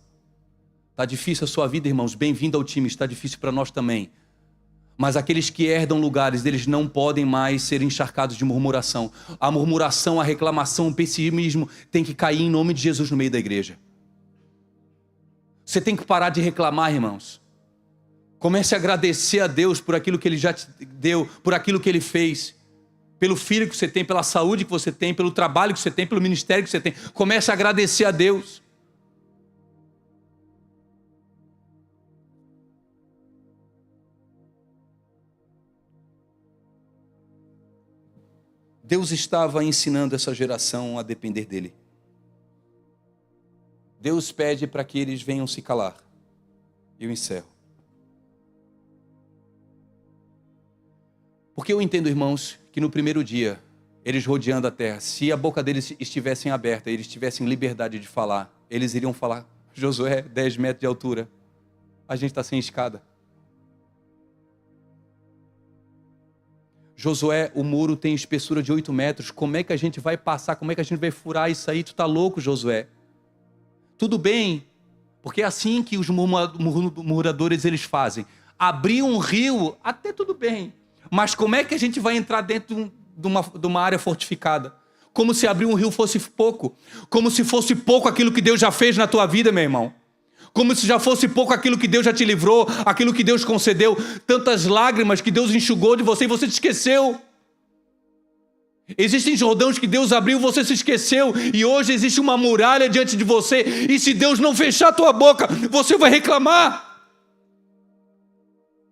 Está difícil a sua vida, irmãos? Bem-vindo ao time, está difícil para nós também. Mas aqueles que herdam lugares, eles não podem mais ser encharcados de murmuração. A murmuração, a reclamação, o pessimismo tem que cair em nome de Jesus no meio da igreja. Você tem que parar de reclamar, irmãos. Comece a agradecer a Deus por aquilo que Ele já te deu, por aquilo que Ele fez. Pelo filho que você tem, pela saúde que você tem, pelo trabalho que você tem, pelo ministério que você tem. Comece a agradecer a Deus. Deus estava ensinando essa geração a depender dEle. Deus pede para que eles venham se calar. Eu encerro. Porque eu entendo, irmãos, que no primeiro dia, eles rodeando a terra, se a boca deles estivessem aberta, eles tivessem liberdade de falar, eles iriam falar: Josué, 10 metros de altura, a gente está sem escada. Josué, o muro tem espessura de 8 metros, como é que a gente vai passar, como é que a gente vai furar isso aí? Tu está louco, Josué? Tudo bem, porque é assim que os murmuradores eles fazem. Abrir um rio, até tudo bem. Mas como é que a gente vai entrar dentro de uma área fortificada? Como se abrir um rio fosse pouco. Como se fosse pouco aquilo que Deus já fez na tua vida, meu irmão. Como se já fosse pouco aquilo que Deus já te livrou, aquilo que Deus concedeu. Tantas lágrimas que Deus enxugou de você e você te esqueceu. Existem jordões que Deus abriu, você se esqueceu. E hoje existe uma muralha diante de você. E se Deus não fechar a tua boca, você vai reclamar.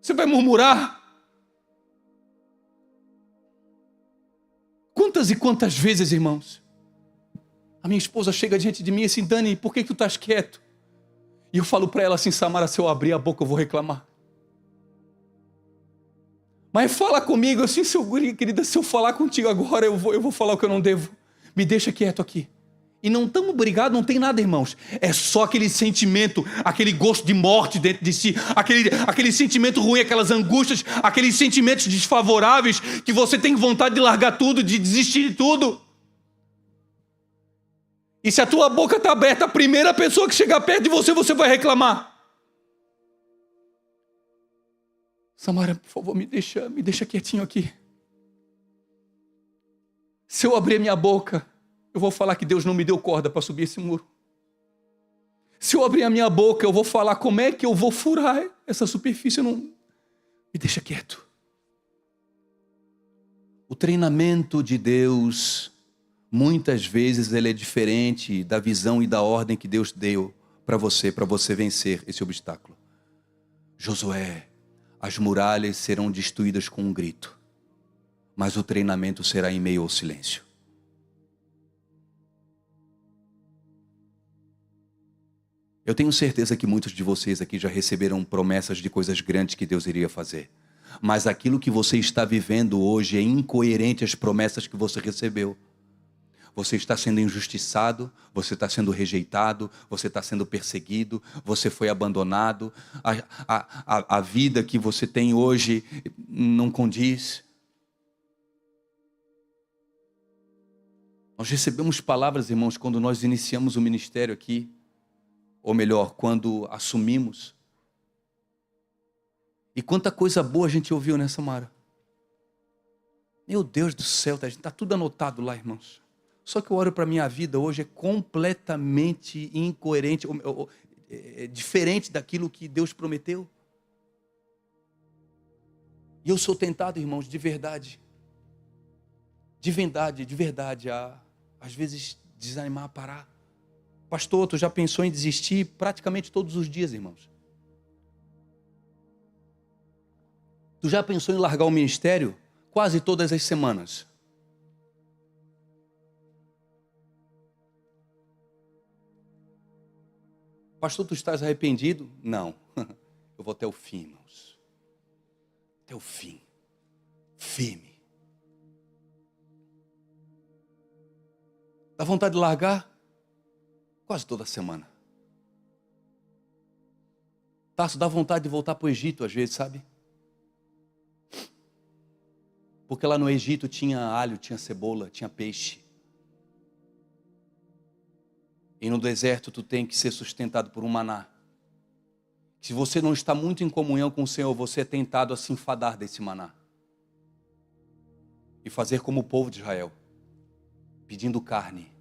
Você vai murmurar. Quantas e quantas vezes, irmãos, a minha esposa chega diante de mim assim: Dani, por que tu estás quieto? E eu falo para ela assim: Samara, se eu abrir a boca eu vou reclamar. Mas fala comigo, assim, querida, se eu falar contigo agora, eu vou falar o que eu não devo. Me deixa quieto aqui. E não estamos brigados, não tem nada, irmãos. É só aquele sentimento, aquele gosto de morte dentro de si, aquele sentimento ruim, aquelas angústias, aqueles sentimentos desfavoráveis, que você tem vontade de largar tudo, de desistir de tudo. E se a tua boca está aberta, a primeira pessoa que chegar perto de você, você vai reclamar. Samara, por favor, me deixa quietinho aqui. Se eu abrir a minha boca, eu vou falar que Deus não me deu corda para subir esse muro. Se eu abrir a minha boca, eu vou falar como é que eu vou furar essa superfície. Eu não... Me deixa quieto. O treinamento de Deus, muitas vezes, ele é diferente da visão e da ordem que Deus deu para você vencer esse obstáculo. Josué, as muralhas serão destruídas com um grito, mas o treinamento será em meio ao silêncio. Eu tenho certeza que muitos de vocês aqui já receberam promessas de coisas grandes que Deus iria fazer. Mas aquilo que você está vivendo hoje é incoerente às promessas que você recebeu. Você está sendo injustiçado, você está sendo rejeitado, você está sendo perseguido, você foi abandonado. A vida que você tem hoje não condiz. Nós recebemos palavras, irmãos, quando nós iniciamos o ministério aqui. Ou melhor, quando assumimos. E quanta coisa boa a gente ouviu, né, Samara? Meu Deus do céu, está tudo anotado lá, irmãos. Só que eu olho para a minha vida hoje, é completamente incoerente, é diferente daquilo que Deus prometeu. E eu sou tentado, irmãos, de verdade, a às vezes desanimar, parar. Pastor, tu já pensou em desistir praticamente todos os dias, irmãos? Tu já pensou em largar o ministério quase todas as semanas? Pastor, tu estás arrependido? Não. Eu vou até o fim, irmãos. Até o fim. Firme. Dá vontade de largar? Quase toda semana. Tasso, dá vontade de voltar para o Egito às vezes, sabe? Porque lá no Egito tinha alho, tinha cebola, tinha peixe. E no deserto tu tem que ser sustentado por um maná. Se você não está muito em comunhão com o Senhor, você é tentado a se enfadar desse maná. E fazer como o povo de Israel, pedindo carne.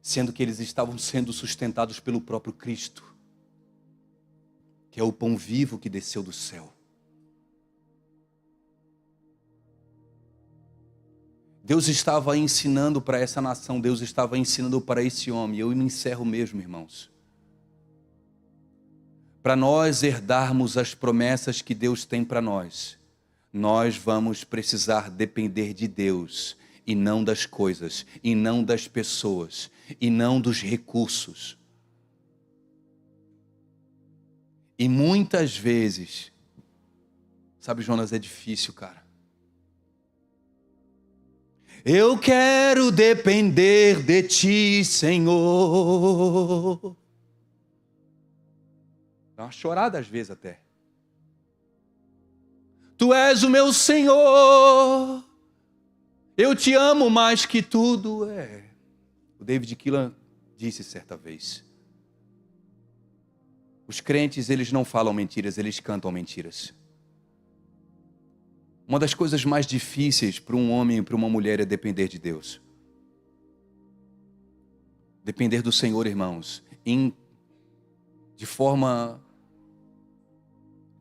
Sendo que eles estavam sendo sustentados pelo próprio Cristo, que é o pão vivo que desceu do céu. Deus estava ensinando para essa nação, Deus estava ensinando para esse homem. Eu me encerro mesmo, irmãos. Para nós herdarmos as promessas que Deus tem para nós, nós vamos precisar depender de Deus, e não das coisas, e não das pessoas, e não dos recursos. E muitas vezes, sabe, Jonas, é difícil, cara. Eu quero depender de ti, Senhor. Dá uma chorada às vezes até. Tu és o meu Senhor. Eu te amo mais que tudo. O David Keelan disse certa vez. Os crentes, eles não falam mentiras, eles cantam mentiras. Uma das coisas mais difíceis para um homem e para uma mulher é depender de Deus. Depender do Senhor, irmãos, de forma,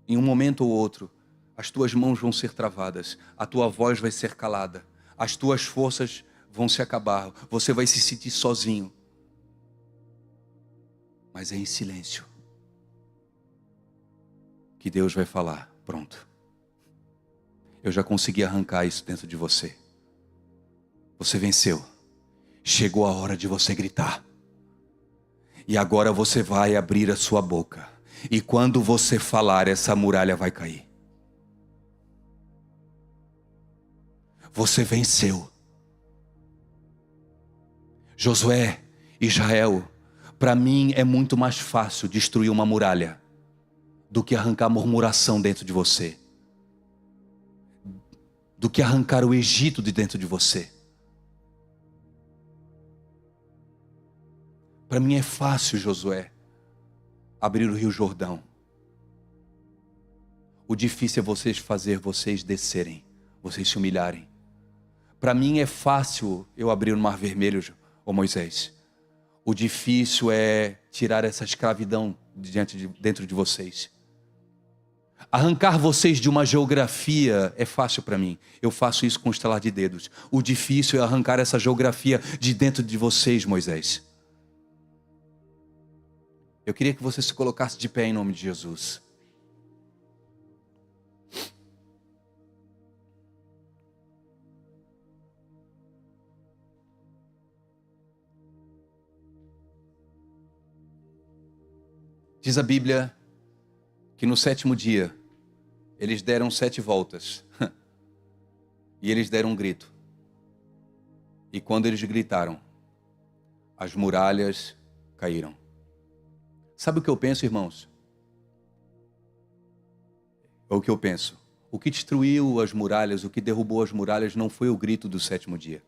em um momento ou outro, as tuas mãos vão ser travadas, a tua voz vai ser calada, as tuas forças vão se acabar, você vai se sentir sozinho. Mas é em silêncio que Deus vai falar: pronto. Eu já consegui arrancar isso dentro de você. Você venceu. Chegou a hora de você gritar. E agora você vai abrir a sua boca. E quando você falar, essa muralha vai cair. Você venceu. Josué, Israel, para mim é muito mais fácil destruir uma muralha do que arrancar murmuração dentro de você, do que arrancar o Egito de dentro de você. Para mim é fácil, Josué, abrir o Rio Jordão. O difícil é vocês descerem, vocês se humilharem. Para mim é fácil eu abrir o Mar Vermelho, ô Moisés. O difícil é tirar essa escravidão dentro de vocês. Arrancar vocês de uma geografia é fácil para mim. Eu faço isso com um estalar de dedos. O difícil é arrancar essa geografia de dentro de vocês, Moisés. Eu queria que você se colocasse de pé em nome de Jesus. Diz a Bíblia que no 7º dia, eles deram 7 voltas. E eles deram um grito. E quando eles gritaram, as muralhas caíram. Sabe o que eu penso, irmãos? É o que eu penso. O que destruiu as muralhas, o que derrubou as muralhas não foi o grito do 7º dia.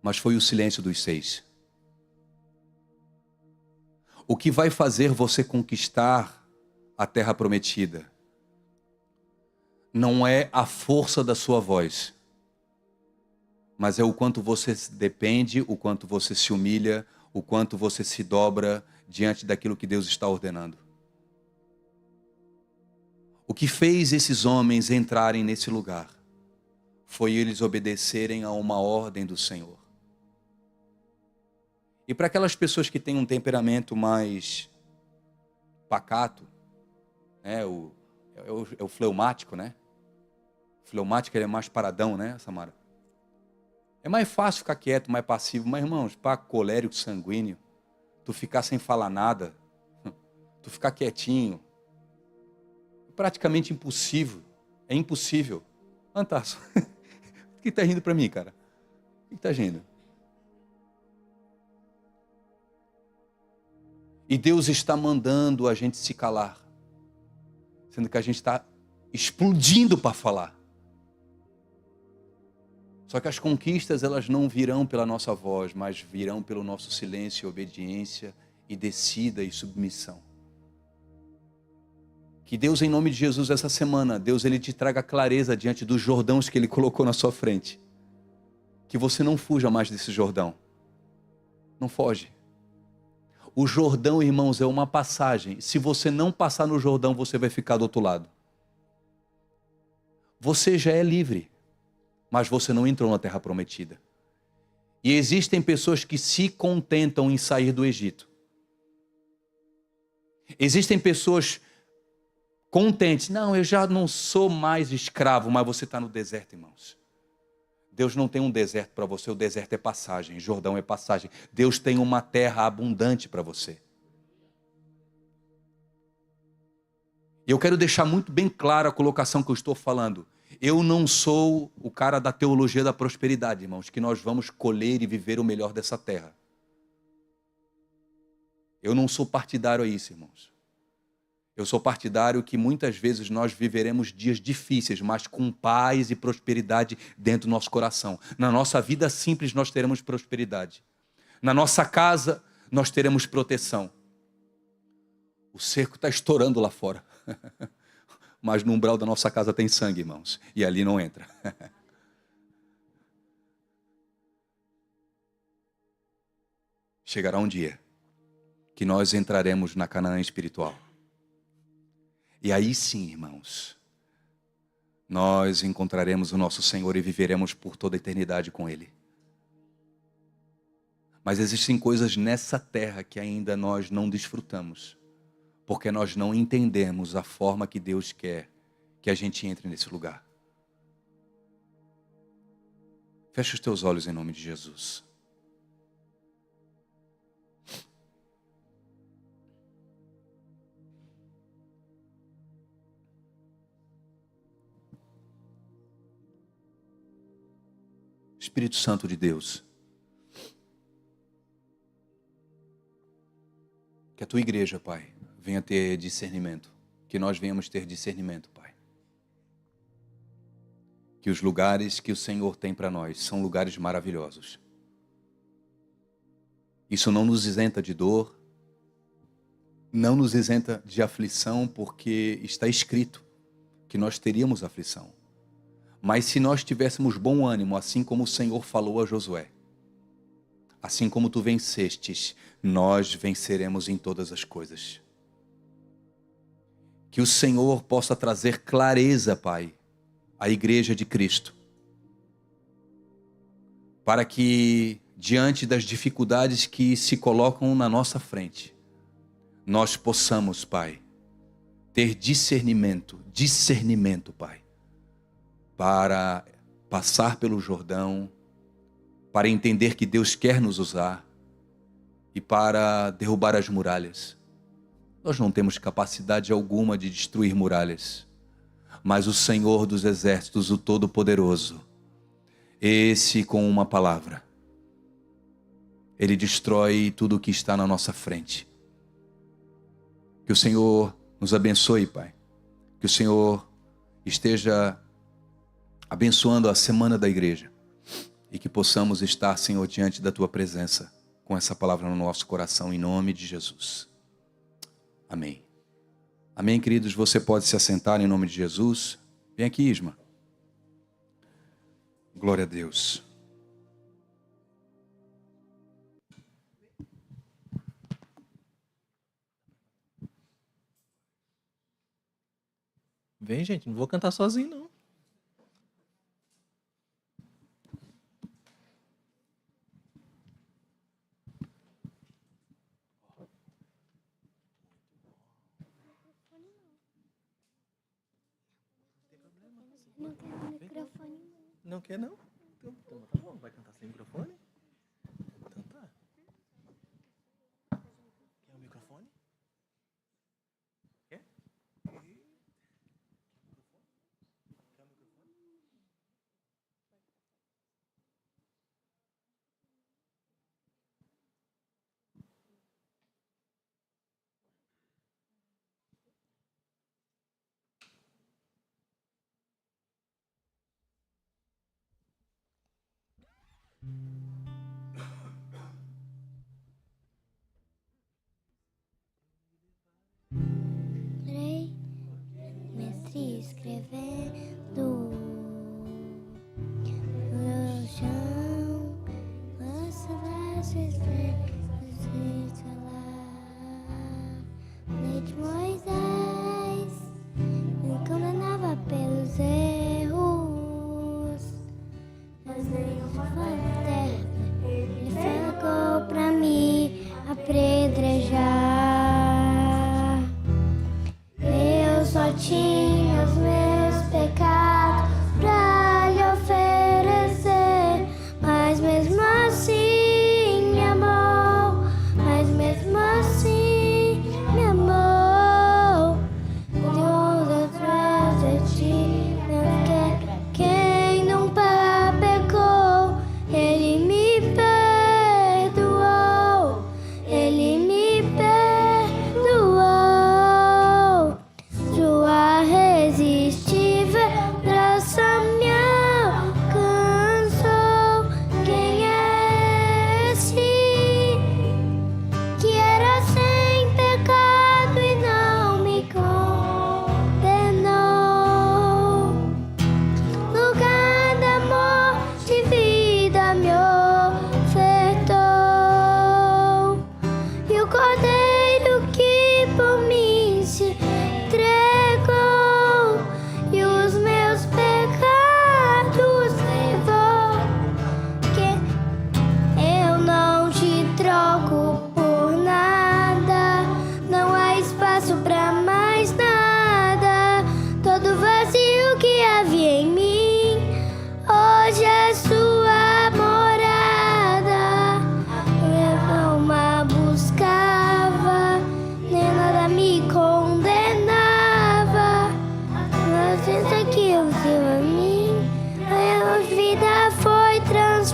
Mas foi o silêncio dos 6. O que vai fazer você conquistar a terra prometida não é a força da sua voz, mas é o quanto você depende, o quanto você se humilha, o quanto você se dobra diante daquilo que Deus está ordenando. O que fez esses homens entrarem nesse lugar foi eles obedecerem a uma ordem do Senhor. E para aquelas pessoas que têm um temperamento mais pacato, né, o fleumático, né? O fleumático ele é mais paradão, né, Samara? É mais fácil ficar quieto, mais passivo. Mas, irmãos, para colérico, sanguíneo, tu ficar sem falar nada, tu ficar quietinho, é praticamente impossível. É impossível. Antaço, por que está rindo para mim, cara? Por que está rindo? E Deus está mandando a gente se calar, sendo que a gente está explodindo para falar. Só que as conquistas, elas não virão pela nossa voz, mas virão pelo nosso silêncio, obediência e descida e submissão. Que Deus, em nome de Jesus, essa semana, Deus, Ele te traga clareza diante dos Jordãos que Ele colocou na sua frente. Que você não fuja mais desse Jordão. Não foge. O Jordão, irmãos, é uma passagem. Se você não passar no Jordão, você vai ficar do outro lado. Você já é livre, mas você não entrou na terra prometida. E existem pessoas que se contentam em sair do Egito. Existem pessoas contentes. Não, eu já não sou mais escravo, mas você está no deserto, irmãos. Deus não tem um deserto para você, o deserto é passagem, Jordão é passagem. Deus tem uma terra abundante para você. E eu quero deixar muito bem clara a colocação que eu estou falando. Eu não sou o cara da teologia da prosperidade, irmãos, que nós vamos colher e viver o melhor dessa terra. Eu não sou partidário a isso, irmãos. Eu sou partidário que muitas vezes nós viveremos dias difíceis, mas com paz e prosperidade dentro do nosso coração. Na nossa vida simples nós teremos prosperidade. Na nossa casa nós teremos proteção. O cerco está estourando lá fora. Mas no umbral da nossa casa tem sangue, irmãos. E ali não entra. Chegará um dia que nós entraremos na Canaã espiritual. E aí sim, irmãos, nós encontraremos o nosso Senhor e viveremos por toda a eternidade com Ele. Mas existem coisas nessa terra que ainda nós não desfrutamos, porque nós não entendemos a forma que Deus quer que a gente entre nesse lugar. Fecha os teus olhos em nome de Jesus. Espírito Santo de Deus, que a tua igreja, Pai, venha ter discernimento, que nós venhamos ter discernimento, Pai. Que os lugares que o Senhor tem para nós são lugares maravilhosos. Isso não nos isenta de dor, não nos isenta de aflição, porque está escrito que nós teríamos aflição. Mas se nós tivéssemos bom ânimo, assim como o Senhor falou a Josué, assim como tu vencestes, nós venceremos em todas as coisas. Que o Senhor possa trazer clareza, Pai, à igreja de Cristo, para que, diante das dificuldades que se colocam na nossa frente, nós possamos, Pai, ter discernimento, Pai, para passar pelo Jordão, para entender que Deus quer nos usar e para derrubar as muralhas. Nós não temos capacidade alguma de destruir muralhas, mas o Senhor dos Exércitos, o Todo-Poderoso, esse com uma palavra, Ele destrói tudo o que está na nossa frente. Que o Senhor nos abençoe, Pai. Que o Senhor esteja abençoando a semana da igreja e que possamos estar, Senhor, diante da Tua presença com essa palavra no nosso coração, em nome de Jesus. Amém. Amém, queridos? Você pode se assentar em nome de Jesus. Vem aqui, Isma. Glória a Deus. Vem, gente, não vou cantar sozinho, não. Não quero microfone. Não quer, não? Então tá bom. Vai cantar sem microfone? Então tá. Quer o microfone? Quer? Quer o microfone? Rei, mestre escrevendo no chão, lança das estrelas lá. Lei de Moisés me condenava pelos erros, mas nenhuma terra ele falou pra me apedrejar. Eu só tinha os meus pecados pra lhe oferecer, mas mesmo assim me amou, mas mesmo assim me amou. Deus atrás de ti não quer quem nunca pecou. Ele me perdoou, Ele me perdoou. Sua irresistível graça me alcançou. Quem é esse que era sem pecado e não me condenou? Lugar de amor, de vida me ofertou, e o Cordeiro que por mim se entregou, e os meus pecados levou. Que eu não te troco por nada, não há espaço pra mais nada. Todo vazio que havia em mim, hoje é sua morada. Eu não a buscava, nem nada me condenava. Mas desde que eu vi a mim, a minha vida foi transformada.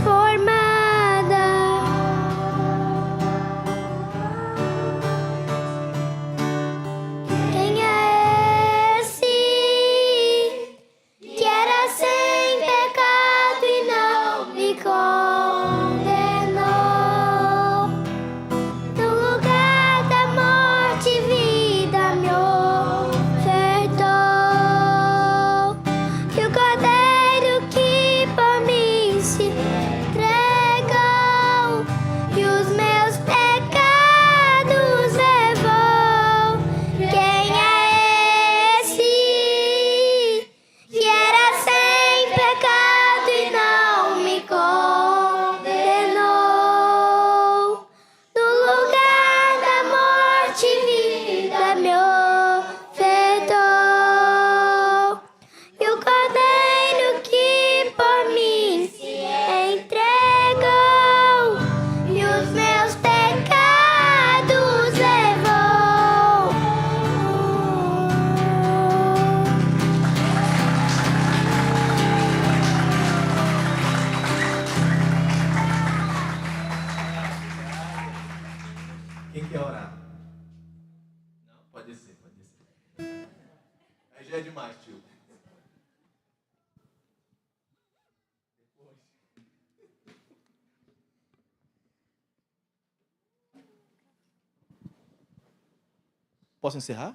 Posso encerrar?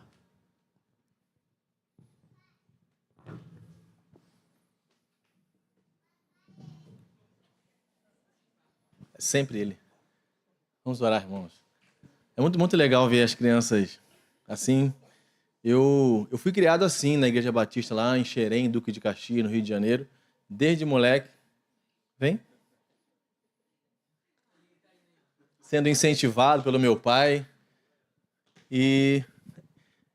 É sempre ele. Vamos orar, irmãos. É muito legal ver as crianças assim. Eu fui criado assim na Igreja Batista, lá em Xerém, Duque de Caxias, no Rio de Janeiro. Desde moleque. Vem. Sendo incentivado pelo meu pai. E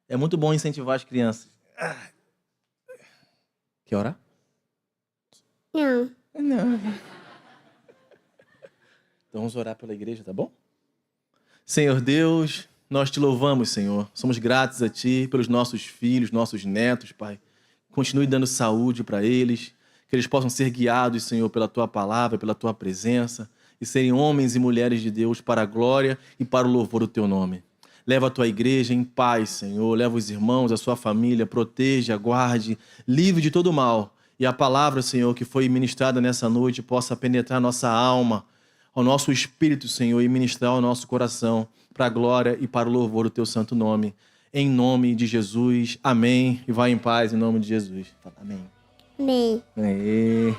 é muito bom incentivar as crianças. Quer orar? Não. Não. Então vamos orar pela igreja, tá bom? Senhor Deus, nós te louvamos, Senhor. Somos gratos a Ti pelos nossos filhos, nossos netos, Pai. Continue dando saúde para eles, que eles possam ser guiados, Senhor, pela Tua palavra, pela Tua presença, e serem homens e mulheres de Deus para a glória e para o louvor do Teu nome. Leva a Tua igreja em paz, Senhor. Leva os irmãos, a sua família, proteja, guarde, livre de todo mal. E a palavra, Senhor, que foi ministrada nessa noite possa penetrar nossa alma, ao nosso espírito, Senhor, e ministrar ao nosso coração, para a glória e para o louvor do Teu santo nome. Em nome de Jesus, amém. E vai em paz, em nome de Jesus. Amém. Amém. Aê.